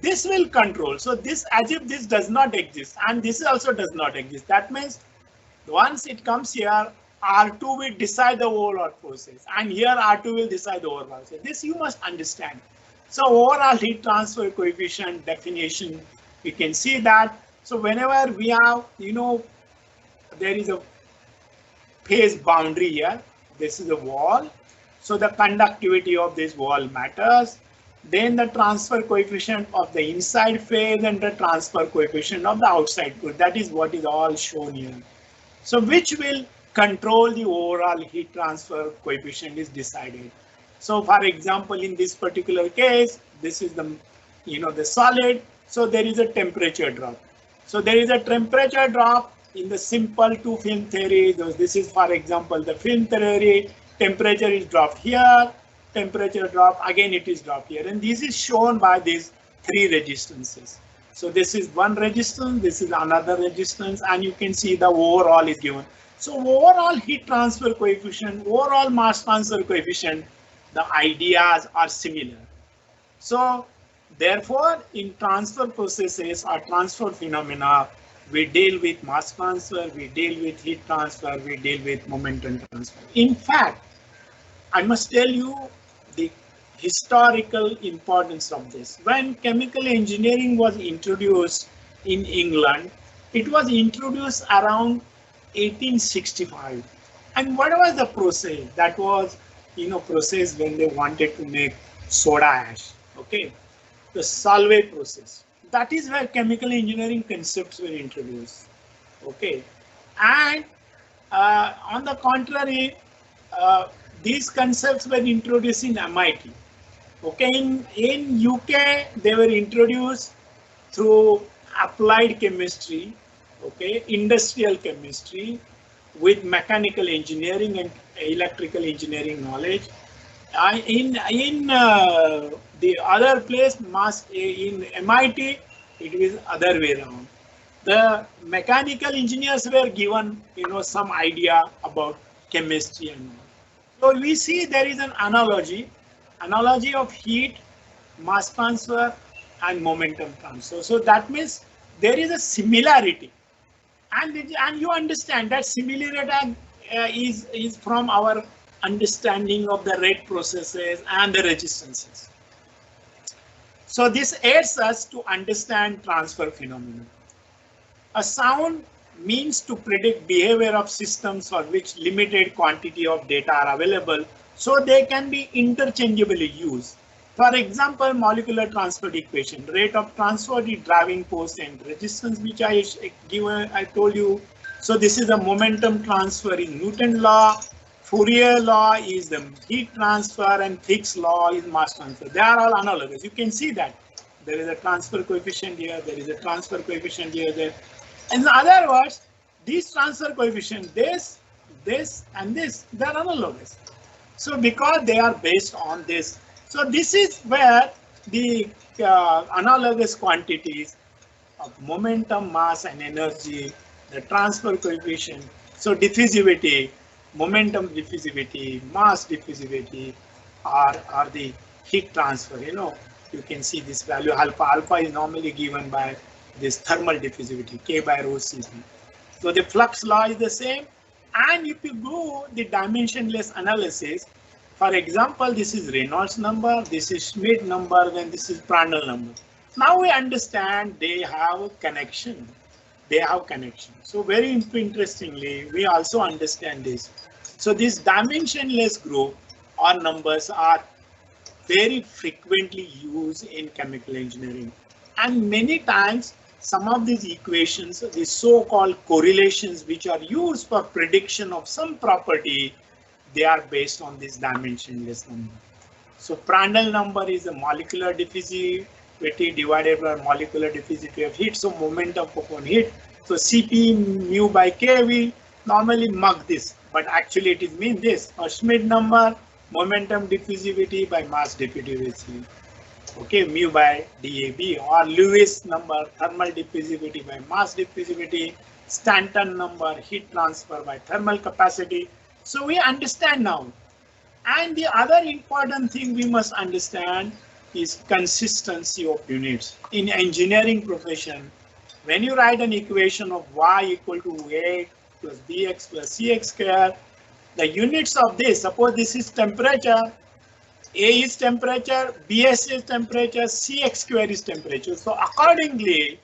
This will control. So this, as if this does not exist, and this also does not exist. That means once it comes here, R2 will decide the overall process, and here R2 will decide the overall process. This you must understand. So overall heat transfer coefficient definition, we can see that. So whenever we have, there is a phase boundary here. This is a wall. So the conductivity of this wall matters. Then the transfer coefficient of the inside phase and the transfer coefficient of the outside phase. That is what is all shown here. So which will control the overall heat transfer coefficient is decided. So for example, in this particular case, this is the, the solid. So there is a temperature drop. So there is a temperature drop in the simple two film theory. This is, for example, the film theory. Temperature is dropped here. Temperature drop, again it is dropped here, and this is shown by these three resistances. So this is one resistance, this is another resistance, and you can see the overall is given. So overall heat transfer coefficient, overall mass transfer coefficient, the ideas are similar. So therefore, in transfer processes or transfer phenomena, we deal with mass transfer, we deal with heat transfer, we deal with momentum transfer. In fact, I must tell you the historical importance of this. When chemical engineering was introduced in England, it was introduced around 1865. And what was the process? That was, process when they wanted to make soda ash. Okay, the Solvay process. That is where chemical engineering concepts were introduced. Okay, and on the contrary, these concepts were introduced in MIT. Okay, in UK they were introduced through applied chemistry, okay, industrial chemistry with mechanical engineering and electrical engineering knowledge. In the other place, in MIT, it is other way around. The mechanical engineers were given, some idea about chemistry and all. So we see there is an analogy of heat, mass transfer, and momentum transfer. So that means there is a similarity, and you understand that similarity is from our understanding of the rate processes and the resistances. So this aids us to understand transfer phenomena. A sound means to predict behavior of systems for which limited quantity of data are available, so they can be interchangeably used. For example, molecular transfer equation, rate of transfer, the driving force and resistance, which I told you. So this is a momentum transfer in Newton law. Fourier law is the heat transfer, and Fick's law is mass transfer. They are all analogous. You can see that there is a transfer coefficient here, there is a transfer coefficient here, there. In other words, these transfer coefficients, this and this, they are analogous. So because they are based on this, so this is where the analogous quantities of momentum, mass, and energy, the transfer coefficient, so diffusivity, momentum diffusivity, mass diffusivity are the heat transfer. You can see this value alpha. Alpha is normally given by this thermal diffusivity, K by rho Cp. So the flux law is the same. And if you do the dimensionless analysis, for example, this is Reynolds number, this is Schmidt number, then this is Prandtl number. Now we understand they have a connection. So very interestingly, we also understand this. So these dimensionless group or numbers are very frequently used in chemical engineering. And many times, some of these equations, the so-called correlations which are used for prediction of some property, they are based on this dimensionless number. So Prandtl number is a molecular diffusivity divided by molecular diffusivity of heat. So momentum upon heat. So Cp mu by K, we normally mark this, but actually it is mean this. A Schmidt number, momentum diffusivity by mass diffusivity. Okay, mu by DAB, or Lewis number, thermal diffusivity by mass diffusivity, Stanton number, heat transfer by thermal capacity. So we understand now. And the other important thing we must understand is consistency of units. In engineering profession, when you write an equation of y equal to a plus bx plus cx square, the units of this, suppose this is temperature, A is temperature, Bs is temperature, Cx square is temperature. So accordingly,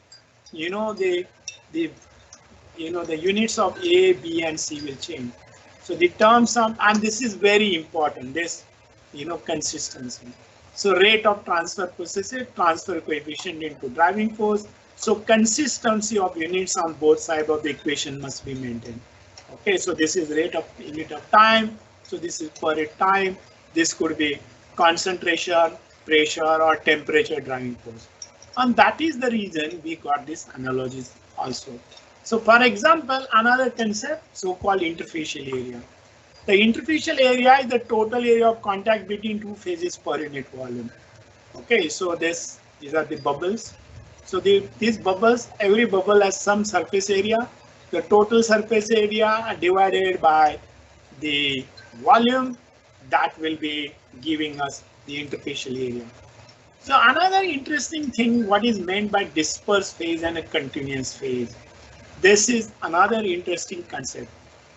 the units of A, B, and C will change. So the terms of, and this is very important, this, consistency. So rate of transfer processes, transfer coefficient into driving force. So consistency of units on both sides of the equation must be maintained. Okay, so this is rate of unit of time. So this is per time. This could be concentration, pressure, or temperature driving force. And that is the reason we got these analogies also. So for example, another concept, so-called interfacial area. The interfacial area is the total area of contact between two phases per unit volume. Okay, so these are the bubbles. So these bubbles, every bubble has some surface area. The total surface area divided by the volume, that will be giving us the interfacial area. So another interesting thing, what is meant by dispersed phase and a continuous phase. This is another interesting concept.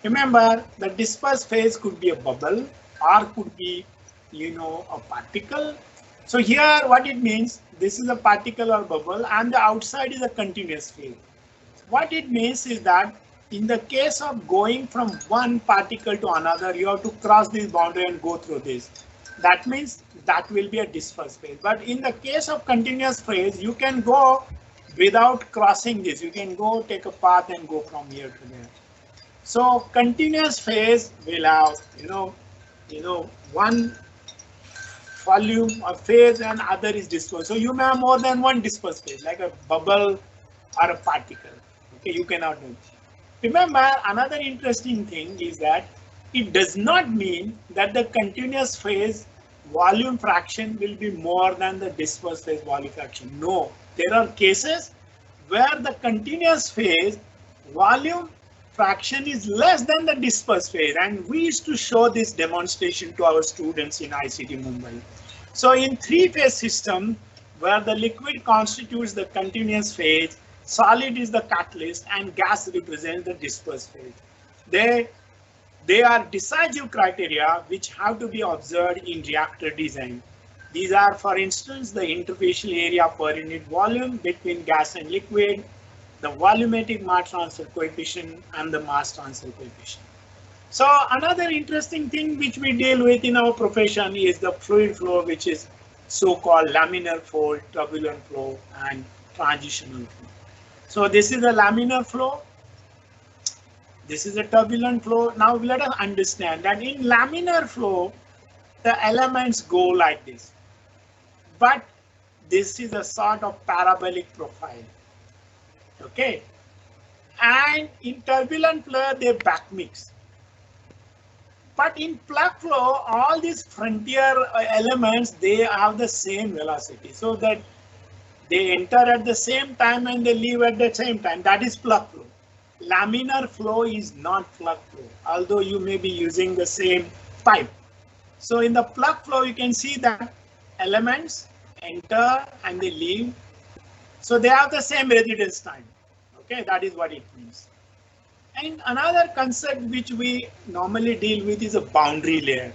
Remember, the dispersed phase could be a bubble, or could be, a particle. So here what it means, this is a particle or bubble and the outside is a continuous phase. What it means is that in the case of going from one particle to another, you have to cross this boundary and go through this. That means that will be a dispersed phase. But in the case of continuous phase, you can go without crossing this. You can go take a path and go from here to there. So continuous phase will have, one volume or phase and other is dispersed. So you may have more than one dispersed phase, like a bubble or a particle. Okay, you cannot do. Remember, another interesting thing is that it does not mean that the continuous phase volume fraction will be more than the dispersed phase volume fraction. No, there are cases where the continuous phase volume fraction is less than the dispersed phase, and we used to show this demonstration to our students in ICT Mumbai. So in three-phase system where the liquid constitutes the continuous phase, solid is the catalyst, and gas represents the dispersed phase. They are decisive criteria which have to be observed in reactor design. These are, for instance, the interfacial area per unit volume between gas and liquid, the volumetric mass transfer coefficient, and the mass transfer coefficient. So another interesting thing which we deal with in our profession is the fluid flow, which is so-called laminar flow, turbulent flow, and transitional flow. So this is a laminar flow. This is a turbulent flow. Now let us understand that in laminar flow, the elements go like this. But this is a sort of parabolic profile. Okay. And in turbulent flow, they backmix. But in plug flow, all these frontier elements, they have the same velocity. So that they enter at the same time and they leave at the same time. That is plug flow. Laminar flow is not plug flow, although you may be using the same pipe. So in the plug flow, you can see that elements enter and they leave. So they have the same residence time. Okay, that is what it means. And another concept which we normally deal with is a boundary layer.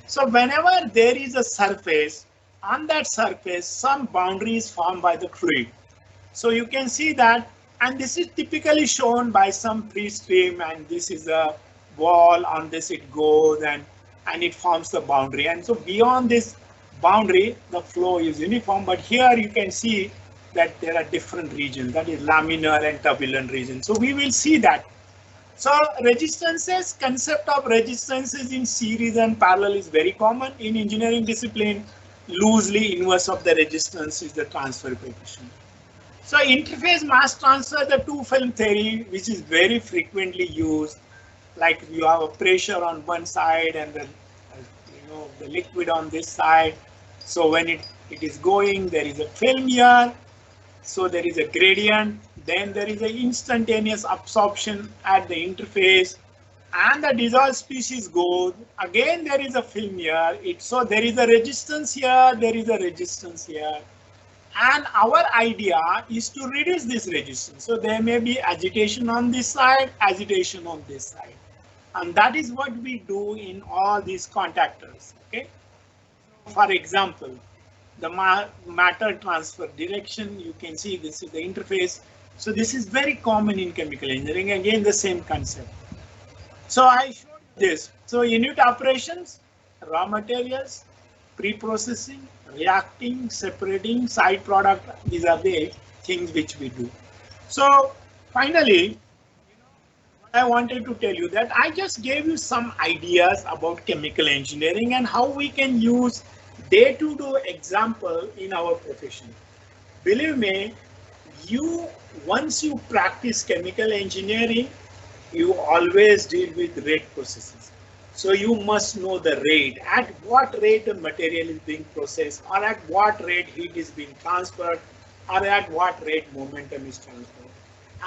So whenever there is a surface, on that surface, some boundary is formed by the fluid. So you can see that, and this is typically shown by some free stream, and this is a wall, on this it goes and it forms the boundary. And so beyond this boundary, the flow is uniform, but here you can see that there are different regions, that is laminar and turbulent region. So we will see that. So resistances, concept of resistances in series and parallel is very common in engineering discipline. Loosely inverse of the resistance is the transfer coefficient. So interface mass transfer, the two film theory, which is very frequently used, like you have a pressure on one side and the liquid on this side. So when it is going, there is a film here. So there is a gradient. Then there is an instantaneous absorption at the interface, and the dissolved species goes. Again, there is a film here. So there is a resistance here, there is a resistance here. And our idea is to reduce this resistance. So there may be agitation on this side, agitation on this side. And that is what we do in all these contactors. Okay. For example, the matter transfer direction, you can see this is the interface. So this is very common in chemical engineering. Again, the same concept. So I showed this. So unit operations, raw materials, pre-processing, reacting, separating, side product. These are the things which we do. So finally, what I wanted to tell you that I just gave you some ideas about chemical engineering and how we can use day-to-day example in our profession. Believe me, once you practice chemical engineering, you always deal with rate processes. So you must know the rate, at what rate the material is being processed, or at what rate heat is being transferred, or at what rate momentum is transferred.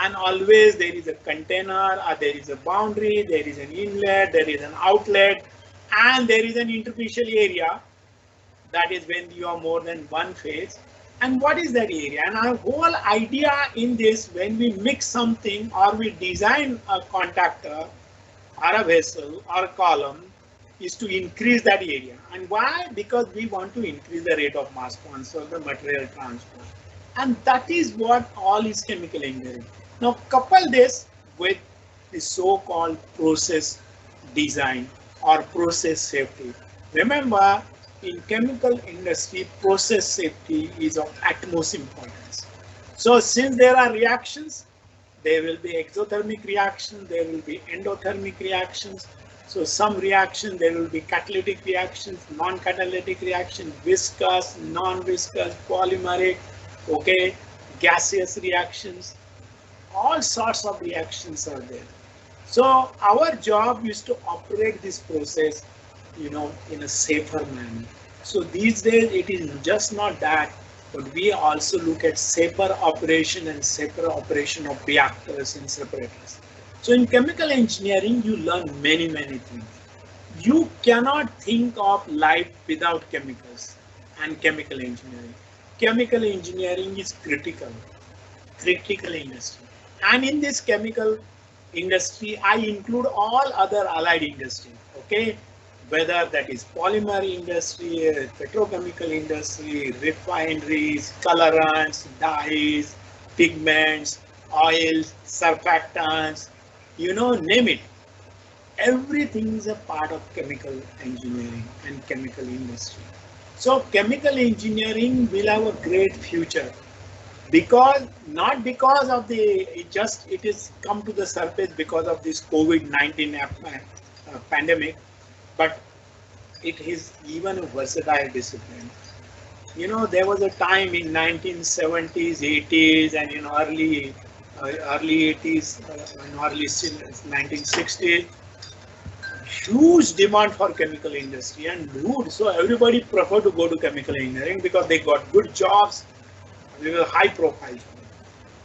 And always there is a container, or there is a boundary, there is an inlet, there is an outlet, and there is an interfacial area. That is when you have more than one phase. And what is that area? And our whole idea in this, when we mix something or we design a contactor or a vessel or a column, is to increase that area. And why? Because we want to increase the rate of mass transfer, the material transfer. And that is what all is chemical engineering. Now couple this with the so-called process design or process safety. Remember, in chemical industry, process safety is of utmost importance. So since there are reactions, there will be exothermic reactions, there will be endothermic reactions. So some reactions, there will be catalytic reactions, non-catalytic reactions, viscous, non-viscous, polymeric, okay, gaseous reactions. All sorts of reactions are there. So our job is to operate this process, in a safer manner. So these days it is just not that, but we also look at safer operation and safer operation of reactors and separators. So in chemical engineering, you learn many things. You cannot think of life without chemicals and chemical engineering. Chemical engineering is critical industry. And in this chemical industry, I include all other allied industry, okay? Whether that is polymer industry, petrochemical industry, refineries, colorants, dyes, pigments, oils, surfactants, name it. Everything is a part of chemical engineering and chemical industry. So chemical engineering will have a great future. Not because of it is come to the surface because of this COVID-19 pandemic, but it is even a versatile discipline. There was a time in 1970s, 80s, and in early 80s, and early 1960s, huge demand for chemical industry and so everybody preferred to go to chemical engineering because they got good jobs. We were high profile.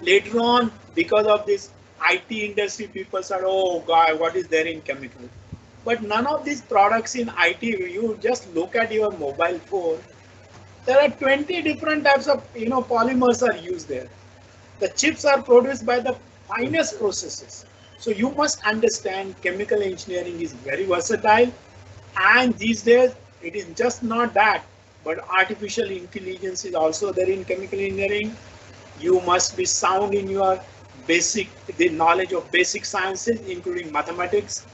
Later on, because of this IT industry, people said, oh God, what is there in chemical? But none of these products in IT, you just look at your mobile phone, there are 20 different types of polymers are used there. The chips are produced by the finest processes. So you must understand chemical engineering is very versatile, and these days it is just not that, but artificial intelligence is also there in chemical engineering. You must be sound in your the knowledge of basic sciences, including mathematics,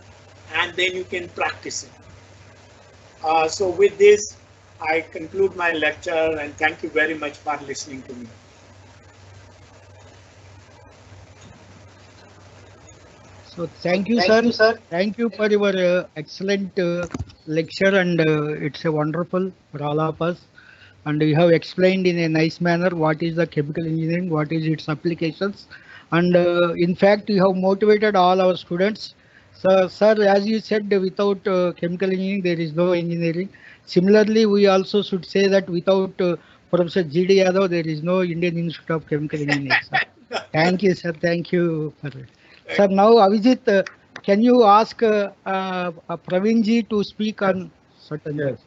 and then you can practice it. So with this, I conclude my lecture, and thank you very much for listening to me. So thank you, sir. Thank you for your excellent lecture, and it's a wonderful for all of us. And you have explained in a nice manner what is the chemical engineering, what is its applications, and in fact you have motivated all our students. So, sir, as you said, without chemical engineering there is no engineering. Similarly, we also should say that without Professor G.D. Yadav there is no Indian Institute of Chemical Engineering. Sir. Thank you, sir. Thank you for it. Sir, now Avijit, can you ask Praveen ji to speak on certain? Yes.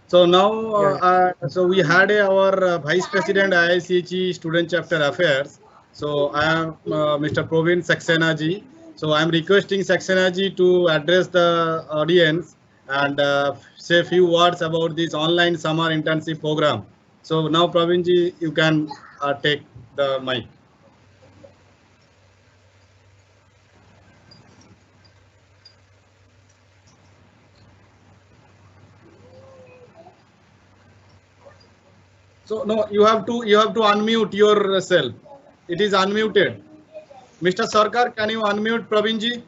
So now, so we had our Vice President IICHE Student Chapter Affairs. So I am Mr. Praveen Saxena ji. So I am requesting Saxena ji to address the audience and say a few words about this online summer internship program. So now Praveen ji, you can take the mic. So no, you have to unmute yourself. It is unmuted. Mr. Sarkar, can you unmute Praveen ji?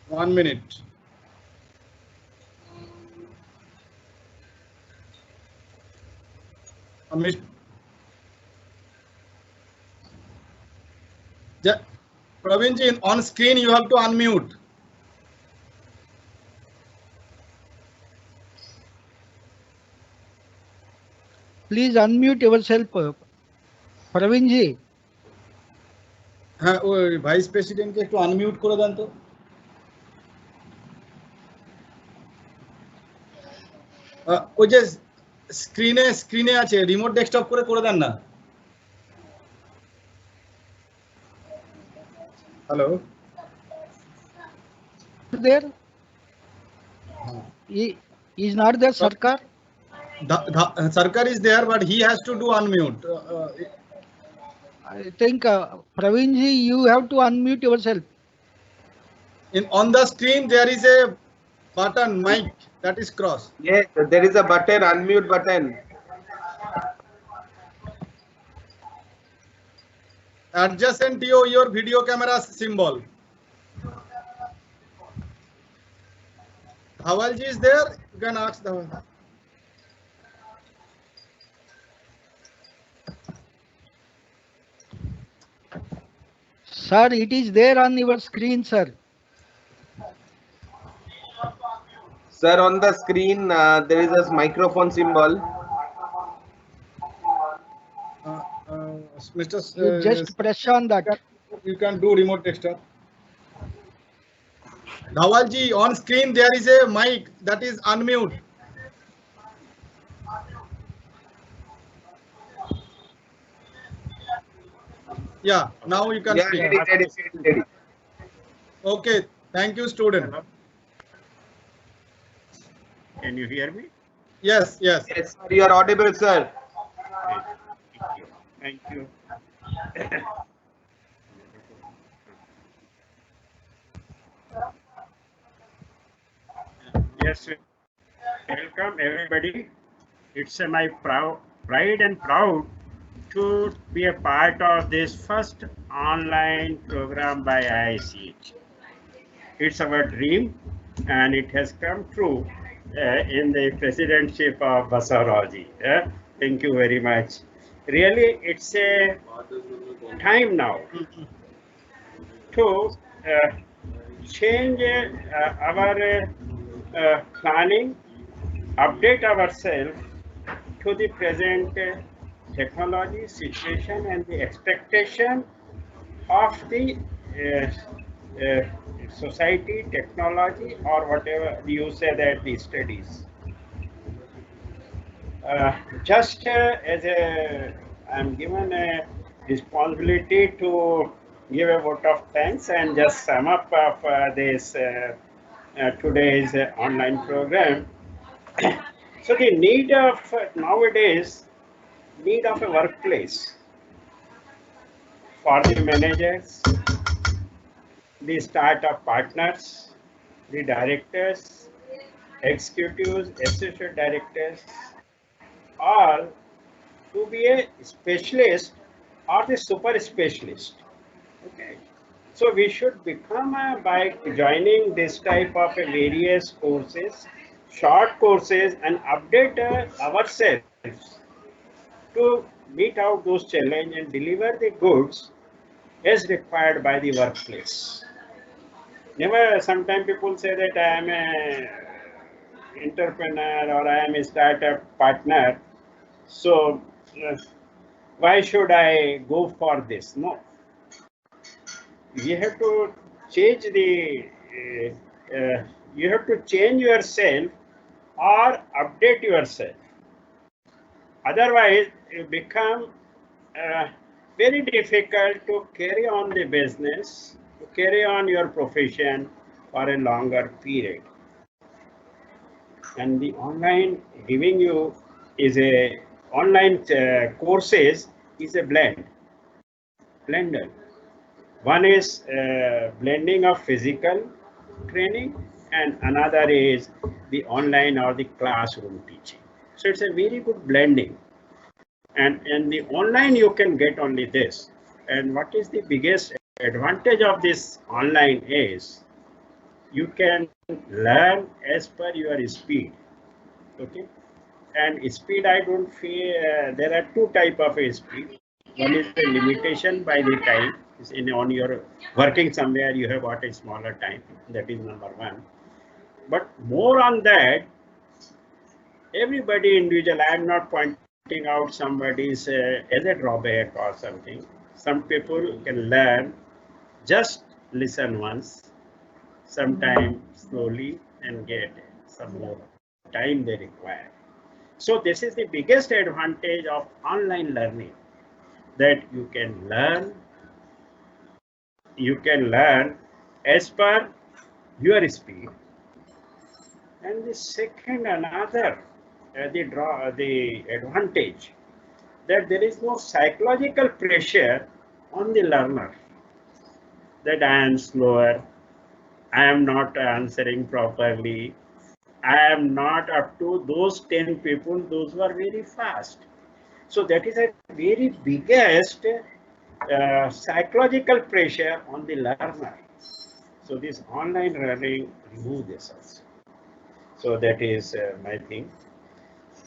One minute. Praveen ji, on screen you have to unmute. Please unmute yourself, Praveen ji. হ্যাঁ ওই vice প্রেসিডেন্টকে একটু unmute করে দেন তো। ওই যে স্ক্রিনে আছে রিমোট ডেস্কটপ করে দেন না। Hello. There? He is not there, Sarkar? Sarkar is there, but he has to do unmute. I think Praveerji, you have to unmute yourself. On the screen there is a button mic that is crossed. Yes, there is a button, unmute button. Adjacent to your video camera symbol. Hawalji is there. You can ask the. Sir, it is there on your screen, sir. Sir, on the screen, there is a microphone symbol. Mr. You just press on that. You can do remote desktop. Dhawalji, on screen there is a mic that is unmute. Yeah, now you can Yeah, speak. ready. Okay, thank you, student. Can you hear me? Yes, yes. Yes, sir, you are audible, sir. Thank you. Yes, welcome everybody. It's my pride and proud to be a part of this first online program by IICH. It's our dream and it has come true in the presidentship of Basavaraji. Thank you very much. Really, it's a time now to change our planning, update ourselves to the present technology situation and the expectation of the society, technology, or whatever you say that the studies. Just as I'm given a responsibility to give a vote of thanks and just sum up of this today's online program. So the need of nowadays, need of a workplace for the managers, the startup partners, the directors, executives, associate directors, all to be a specialist or the super specialist. Okay. So we should become by joining this type of various courses, short courses, and update ourselves to meet out those challenges and deliver the goods as required by the workplace. Never, sometimes people say that I am a entrepreneur or I am a startup partner. So why should I go for this? No. You have to change you have to change yourself or update yourself. Otherwise, it become very difficult to carry on the business, to carry on your profession for a longer period. And the online giving you is a online courses is a blender. One is blending of physical training and another is the online or the classroom teaching. So it's a very good blending. And in the online you can get only this. And what is the biggest advantage of this online is you can learn as per your speed. Okay. And speed, I don't feel there are two type of a speed. One is the limitation by the time. On your working somewhere, you have got a smaller time. That is number one. But more on that, everybody individual. I am not pointing out somebody's as a drawback or something. Some people can learn, just listen once, sometime slowly, and get some more time they require. So this is the biggest advantage of online learning, that you can learn you can learn as per your speed. And the second, another, the advantage that there is no psychological pressure on the learner that I am slower, I am not answering properly, I am not up to those 10 people, those who are very fast. So that is a very biggest psychological pressure on the learner. So this online learning remove this also. So that is my thing,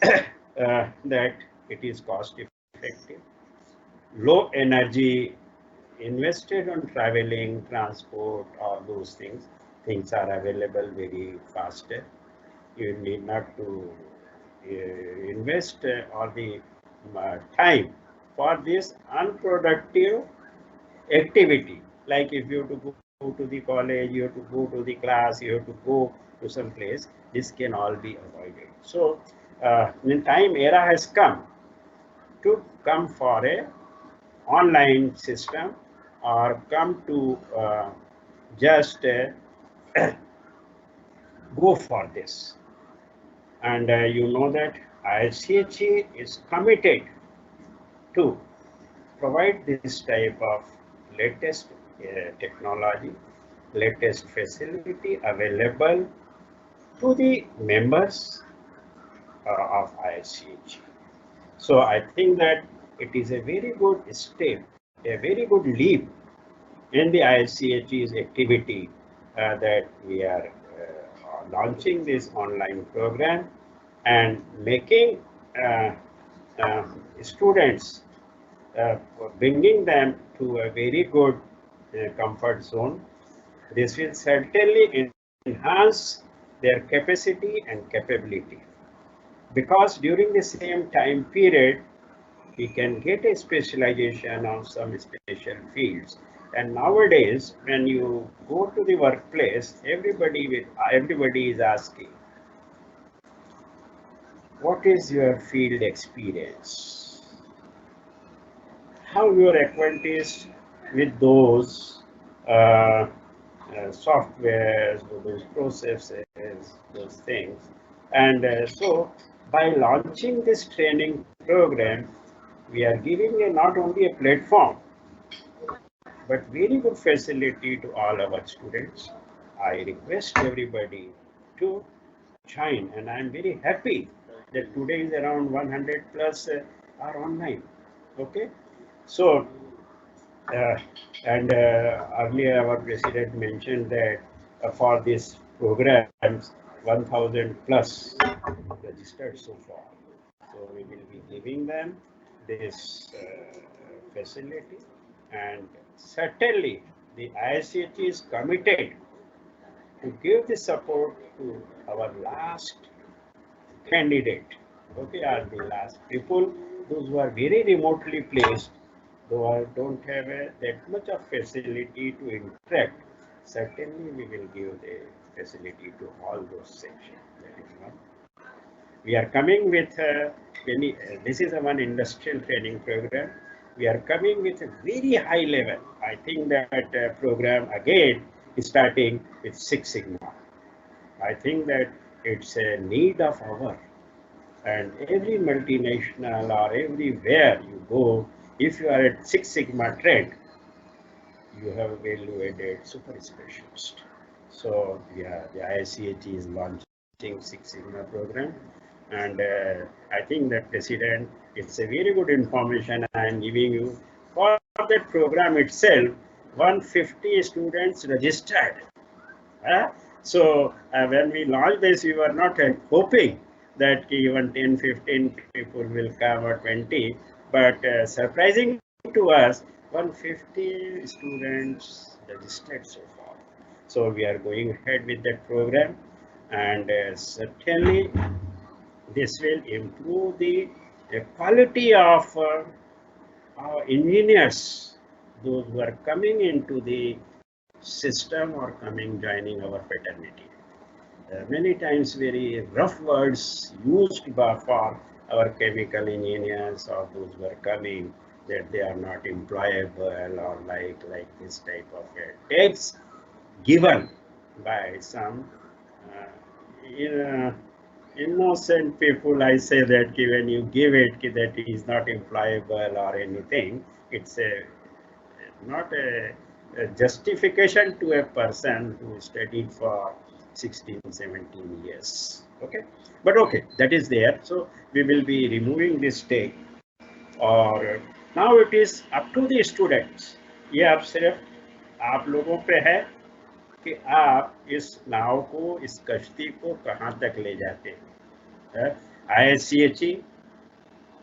that it is cost effective, low energy invested on traveling, transport, all those things are available very faster. You need not to invest all the time for this unproductive activity. Like if you have to go to the college, you have to go to the class, you have to go to some place, this can all be avoided. So in time era has come to come for a online system, or come to just go for this. And you know that ICHE is committed to provide this type of latest technology, latest facility available to the members of ICHE. So I think that it is a very good step, a very good leap in the ICHE's activity that we are launching this online program and making students, bringing them to a very good comfort zone. This will certainly enhance their capacity and capability, because during the same time period we can get a specialization on some special fields. And nowadays, when you go to the workplace, everybody is asking, what is your field experience? How you are acquainted with those softwares, those processes, those things. And so by launching this training program, we are giving not only a platform, but very good facility to all our students. I request everybody to join, and I am very happy that today is around 100 plus are online. Okay, so earlier our president mentioned that for this programs 1000 plus registered so far. So we will be giving them this facility, and certainly the ICHE is committed to give the support to our last candidate, okay, are the last people, those who are very remotely placed, though don't have that much of facility to interact. Certainly we will give the facility to all those sections. That is one. We are coming with this is one industrial training program. We are coming with a very high level. I think that program again is starting with Six Sigma. I think that it's a need of our, and every multinational or everywhere you go, if you are at Six Sigma trend, you have a value-added super specialist. So yeah, the ICHE is launching Six Sigma program, and I think that president, it's a very good information I am giving you. For that program itself, 150 students registered. So when we launched this, we were not hoping that even 10, 15 people will come or 20, but surprising to us, 150 students registered so far. So we are going ahead with that program, and certainly this will improve the quality of our engineers, those who are coming into the system or joining our fraternity. Many times very rough words used for our chemical engineers or those who are coming, that they are not employable or like this type of tags given by some innocent people. I say that when you give it that he is not employable or anything, it's not a justification to a person who studied for 16, 17 years. Okay, but okay, that is there. So we will be removing this tag. और now it is up to the students. ये अब सिर्फ आप लोगों पे है कि आप इस नाव को, इस कश्ती को कहाँ तक ले जाते हैं। ISCHE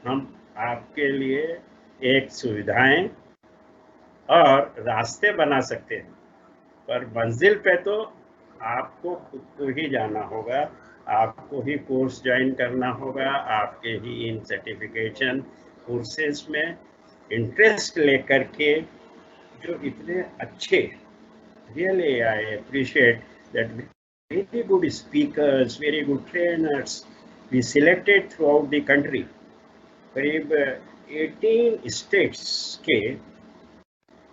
हम आपके लिए एक सुविधाएं और रास्ते बना सकते हैं, पर मंजिल पे तो आपको खुद को ही जाना होगा, आपको ही कोर्स ज्वाइन करना होगा, आपके ही इन सर्टिफिकेशन कोर्सेज में इंटरेस्ट लेकर के जो इतने अच्छे, really I appreciate that very good speakers, very good trainers we selected throughout the country. करीब 18 स्टेट्स के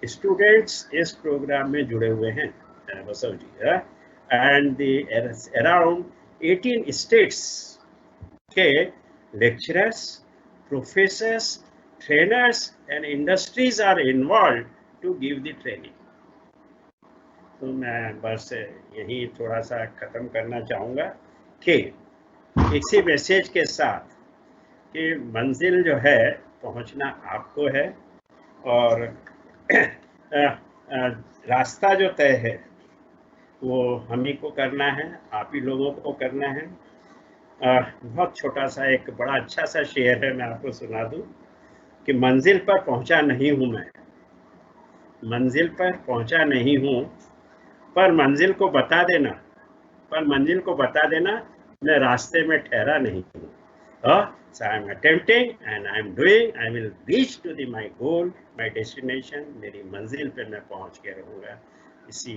स्टूडेंट्स इस प्रोग्राम में जुड़े हुए हैं बसव जी, एंड अराउंड 18 स्टेट्स के lecturers, professors, trainers and industries are involved to give the training. तो मैं बस यही थोड़ा सा खत्म करना चाहूँगा कि इसी मैसेज के साथ कि मंजिल जो है पहुँचना आपको है और रास्ता जो तय है वो हम ही को करना है, आप ही लोगों को करना है। बहुत छोटा सा एक बड़ा अच्छा सा शेर है, मैं आपको सुना दूं कि मंजिल पर पहुंचा नहीं हूं मैं, मंजिल पर पहुंचा नहीं हूं, पर मंजिल को बता देना, पर मंजिल को बता देना मैं रास्ते में ठहरा नहीं हूं। So I am attempting and I am doing, I will reach to my goal, my destination, मेरी मंजिल पे मैं पहुंच के रहूँगा। इसी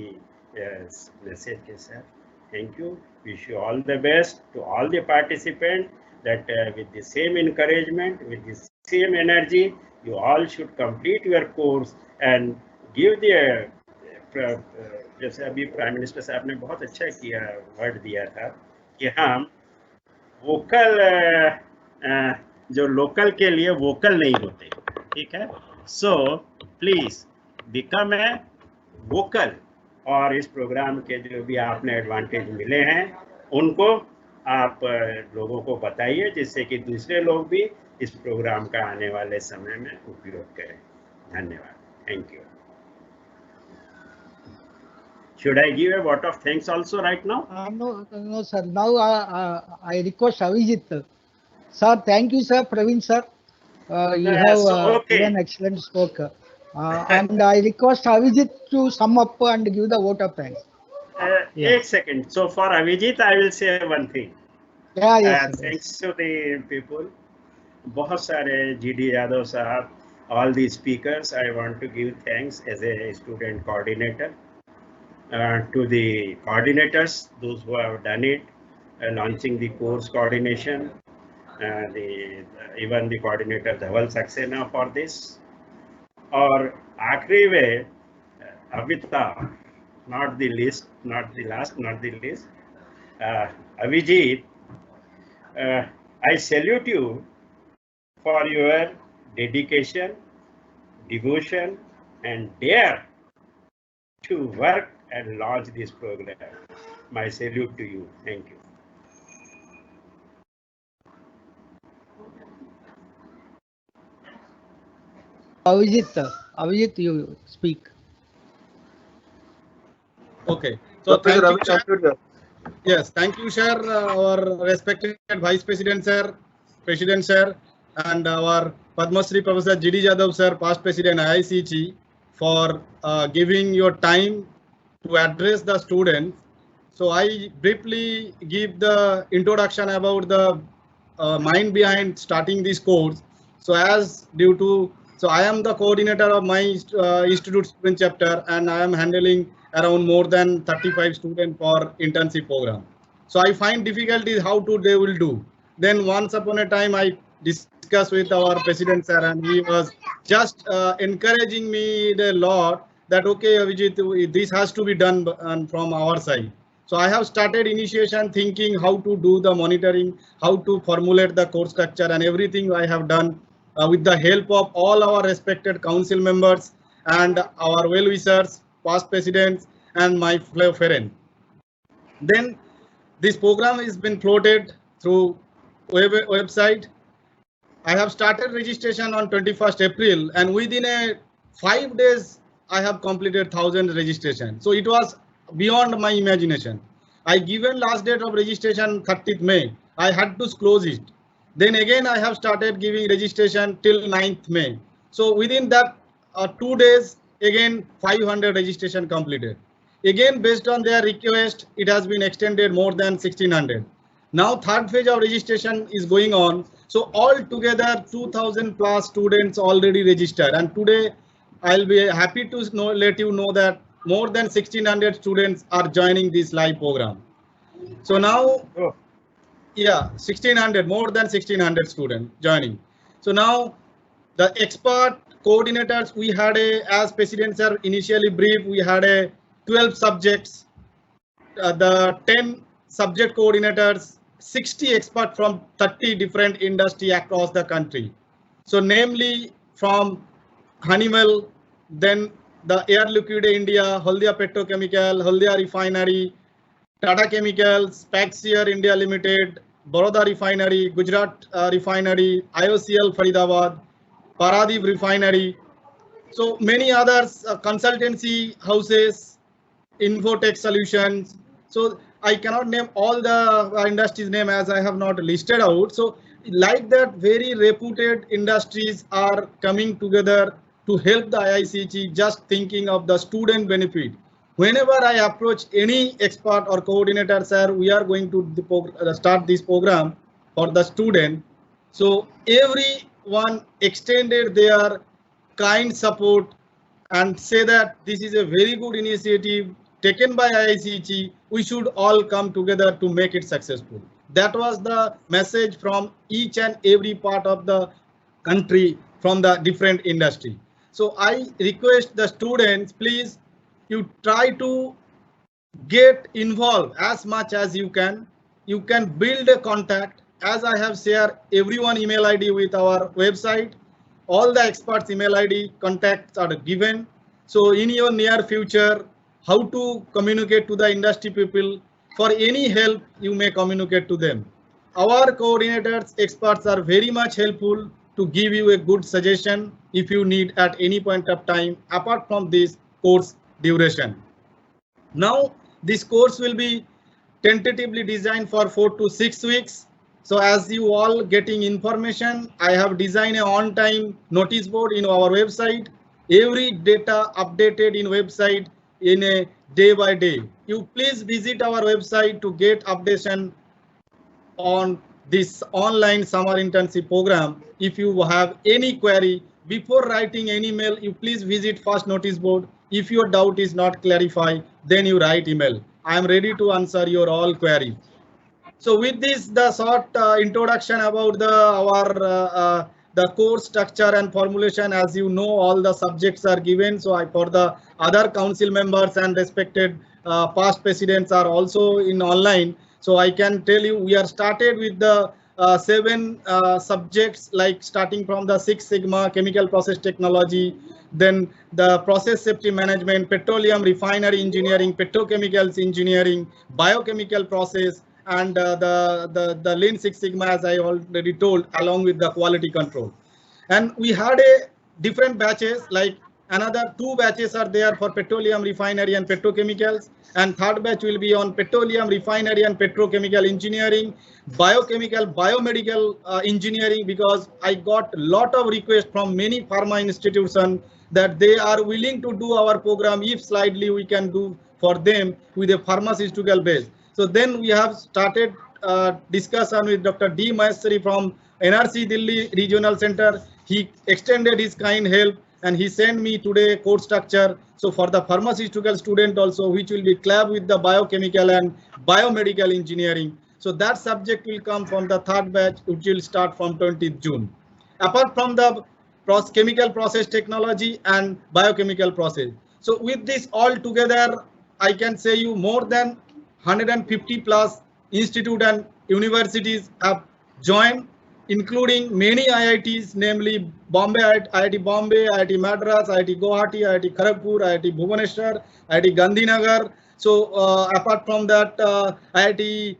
मैसेज के साथ thank you, wish you all the best to all the participants, that with the same encouragement, with the same energy, you all should complete your course and give the जैसे अभी प्राइम मिनिस्टर साहब ने बहुत अच्छा किया, word दिया था कि हम वोकल जो लोकल के लिए वोकल नहीं होते, ठीक है। So please become a vocal, और इस प्रोग्राम के जो भी आपने एडवांटेज मिले हैं उनको आप लोगों को बताइए, जिससे कि दूसरे लोग भी इस प्रोग्राम का आने वाले समय में उपयोग करें। धन्यवाद, thank you. Should I give a vote of thanks also right now? No, sir. Now I request Avijit. Sir, thank you, sir. Praveen, sir. You have given excellent spoke. And I request Avijit to sum up and give the vote of thanks. एक second. So for Avijit, I will say one thing. Yeah, yes. Thanks to the people. बहुत सारे GD Yadav साहब, all the speakers. I want to give thanks as a student coordinator. To the coordinators, those who have done it, launching the course coordination, even the coordinator Dhaval Saxena for this. और आखिरी में Avita, not the least, not the last, not the least, Avijit, I salute you for your dedication, devotion, and dare to work and launch this program. My salute to you. Thank you. Avijit, you speak. Okay. So thank you, sir. Yes, thank you, sir. Our respected Vice President, sir, President, sir, and our Padma Shri Professor GD Yadav, sir, past President IICG, for giving your time to address the students. So I briefly give the introduction about the mind behind starting this course. So I am the coordinator of my institute student chapter, and I am handling around more than 35 students for internship program. So I find difficulties how they will do. Then once upon a time I discussed with our president, sir, and he was just encouraging me a lot that okay, Abhijit, this has to be done from our side. So I have started initiation thinking how to do the monitoring, how to formulate the course structure, and everything I have done with the help of all our respected council members and our well-wishers, past presidents, and my fellow friends. Then this program has been floated through website. I have started registration on 21st April, and within 5 days I have completed 1,000 registration. So it was beyond my imagination. I given last date of registration 30th May. I had to close it. Then again I have started giving registration till 9th May. So within that 2 days again 500 registration completed. Again based on their request, it has been extended more than 1600. Now third phase of registration is going on. So altogether 2000 plus students already registered, and today I'll be happy to let you know that more than 1600 students are joining this live program. So now, yeah, 1600, more than 1600 students joining. So now the expert coordinators, we had as President Sir initially briefed, we had 12 subjects, the 10 subject coordinators, 60 experts from 30 different industry across the country. So namely from Honeywell, then the Air Liquide India, Haldia Petrochemical, Haldia Refinery, Tata Chemicals, Paxier India Limited, Baroda Refinery, Gujarat Refinery, IOCL Faridabad, Paradip Refinery. So many others, consultancy houses, Infotech Solutions. So I cannot name all the industries name as I have not listed out. So like that, very reputed industries are coming together to help the IICG, just thinking of the student benefit. Whenever I approach any expert or coordinator, sir, we are going to start this program for the student. So everyone extended their kind support and say that this is a very good initiative taken by IICG. We should all come together to make it successful. That was the message from each and every part of the country from the different industry. So I request the students, please, you try to get involved as much as you can. You can build a contact. As I have shared everyone email ID with our website, all the experts email ID contacts are given. So in your near future, how to communicate to the industry people, for any help you may communicate to them. Our coordinators, experts are very much helpful to give you a good suggestion if you need at any point of time apart from this course duration. Now this course will be tentatively designed for 4 to 6 weeks. So as you all getting information, I have designed a on-time notice board in our website. Every data updated in website in a day by day. You please visit our website to get updation on this online summer internship program. If you have any query before writing any mail, you please visit first notice board. If your doubt is not clarified, then you write email. I am ready to answer your all queries. So with this, the short introduction about the course structure and formulation, as you know, all the subjects are given. So for the other council members and respected past presidents are also in online. So I can tell you, we are started with the 7 subjects, like starting from the 6 Sigma, chemical process technology, then the process safety management, petroleum refinery engineering, petrochemicals engineering, biochemical process, and the Lean Six Sigma, as I already told, along with the quality control. And we had a different batches, like another 2 batches are there for petroleum refinery and petrochemicals, and third batch will be on petroleum refinery and petrochemical engineering, biochemical, biomedical engineering, because I got a lot of requests from many pharma institutions that they are willing to do our program if slightly we can do for them with a pharmaceutical base. So then we have started discussion with Dr. D. Maheshwari from NRC Delhi Regional Center. He extended his kind help and he sent me today course structure. So for the pharmaceutical student also, which will be collab with the biochemical and biomedical engineering. So that subject will come from the third batch, which will start from 20th June. Apart from the chemical process technology and biochemical process. So with this all together, I can say you more than 150 plus institute and universities have joined, including many IITs, namely Bombay, IIT Bombay, IIT Madras, IIT Guwahati, IIT Kharagpur, IIT Bhubaneswar, IIT Gandhinagar. So apart from that, IIT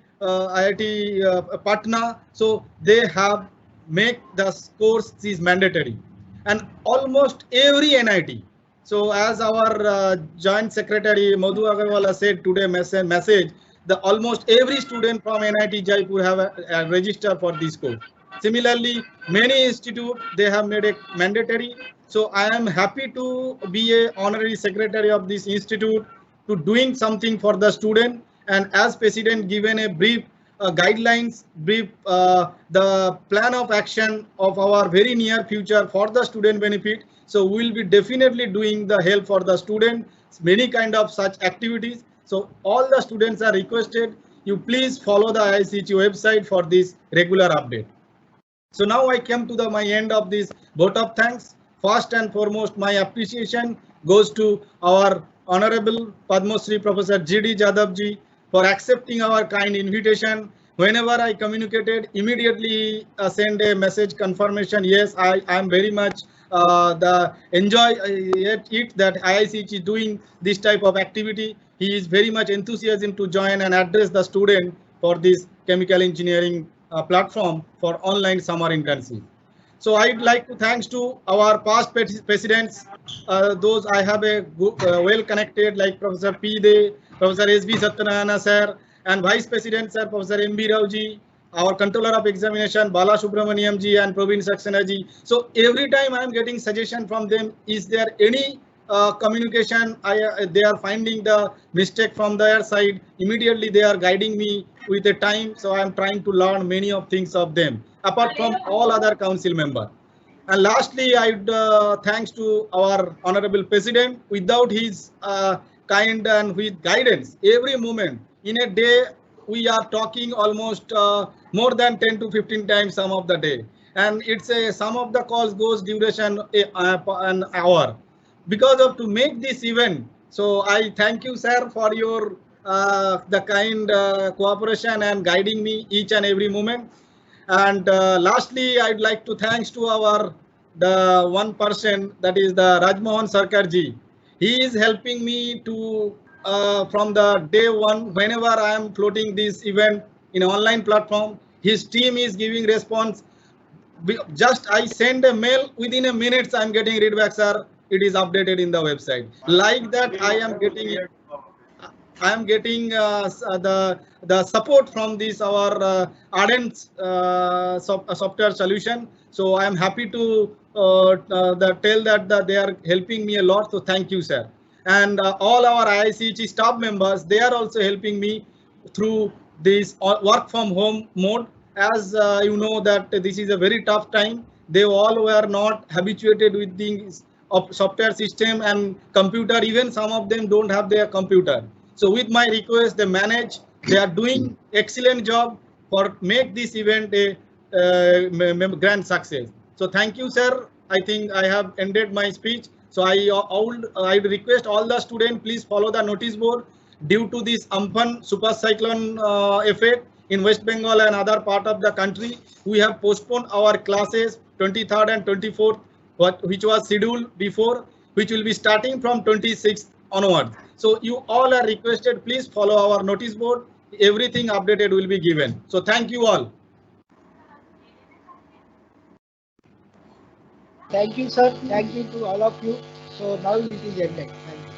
Patna. So they have make the course is mandatory, and almost every NIT. So as our joint secretary Madhu Agarwal said today message, the almost every student from NIT Jaipur have registered for this course. Similarly, many institutes they have made it mandatory. So I am happy to be a honorary secretary of this institute to doing something for the student, and as president given a brief guidelines, brief the plan of action of our very near future for the student benefit. So we will be definitely doing the help for the student, many kind of such activities. So all the students are requested, you please follow the IICT website for this regular update. So now I come to my end of this vote of thanks. First and foremost, my appreciation goes to our Honorable Padma Shri Professor G.D. Jadhav ji for accepting our kind invitation. Whenever I communicated, immediately send a message confirmation. Yes, I am very much enjoy it that IICT is doing this type of activity. He is very much enthusiastic to join and address the student for this chemical engineering platform for online summer internship. So I'd like to thanks to our past presidents, those I have a good, well connected like Professor P. De, Professor S.B. Satyanarayana sir, and Vice President sir, Professor M.B. Rao ji, our Controller of Examination, Bala Subramaniam ji and Praveen Saxena ji. So every time I am getting suggestion from them, is there any communication, they are finding the mistake from their side, immediately they are guiding me with a time. So I am trying to learn many of things of them, apart from all other council member. And lastly, I thanks to our honorable president. Without his kind and with guidance, every moment in a day, we are talking almost more than 10 to 15 times some of the day. And it's a some of the calls goes duration an hour. Because of to make this event, so I thank you, sir, for your the kind cooperation and guiding me each and every moment. And lastly, I'd like to thanks to our the one person, that is the Rajmohan Sarkar ji. He is helping me to from the day one. Whenever I am floating this event in online platform, his team is giving response. Just I send a mail, within a minute I'm getting read back, sir. It is updated in the website. Like that, I am getting the support from this our Ardent software solution. So I am happy to tell that they are helping me a lot. So thank you, sir. And all our IICT staff members, they are also helping me through this work from home mode. As you know that this is a very tough time. They all were not habituated with the software system and computer. Even some of them don't have their computer. So with my request, they manage. They are doing excellent job for make this event a grand success. So thank you, sir. I think I have ended my speech. So I request all the students, please follow the notice board. Due to this Amphan super cyclone effect in West Bengal and other part of the country, we have postponed our classes 23rd and 24th, which was scheduled before, which will be starting from 26th onwards. So you all are requested, please follow our notice board. Everything updated will be given. So thank you all. Thank you, sir. Thank you to all of you. So now it is ended. Thank you.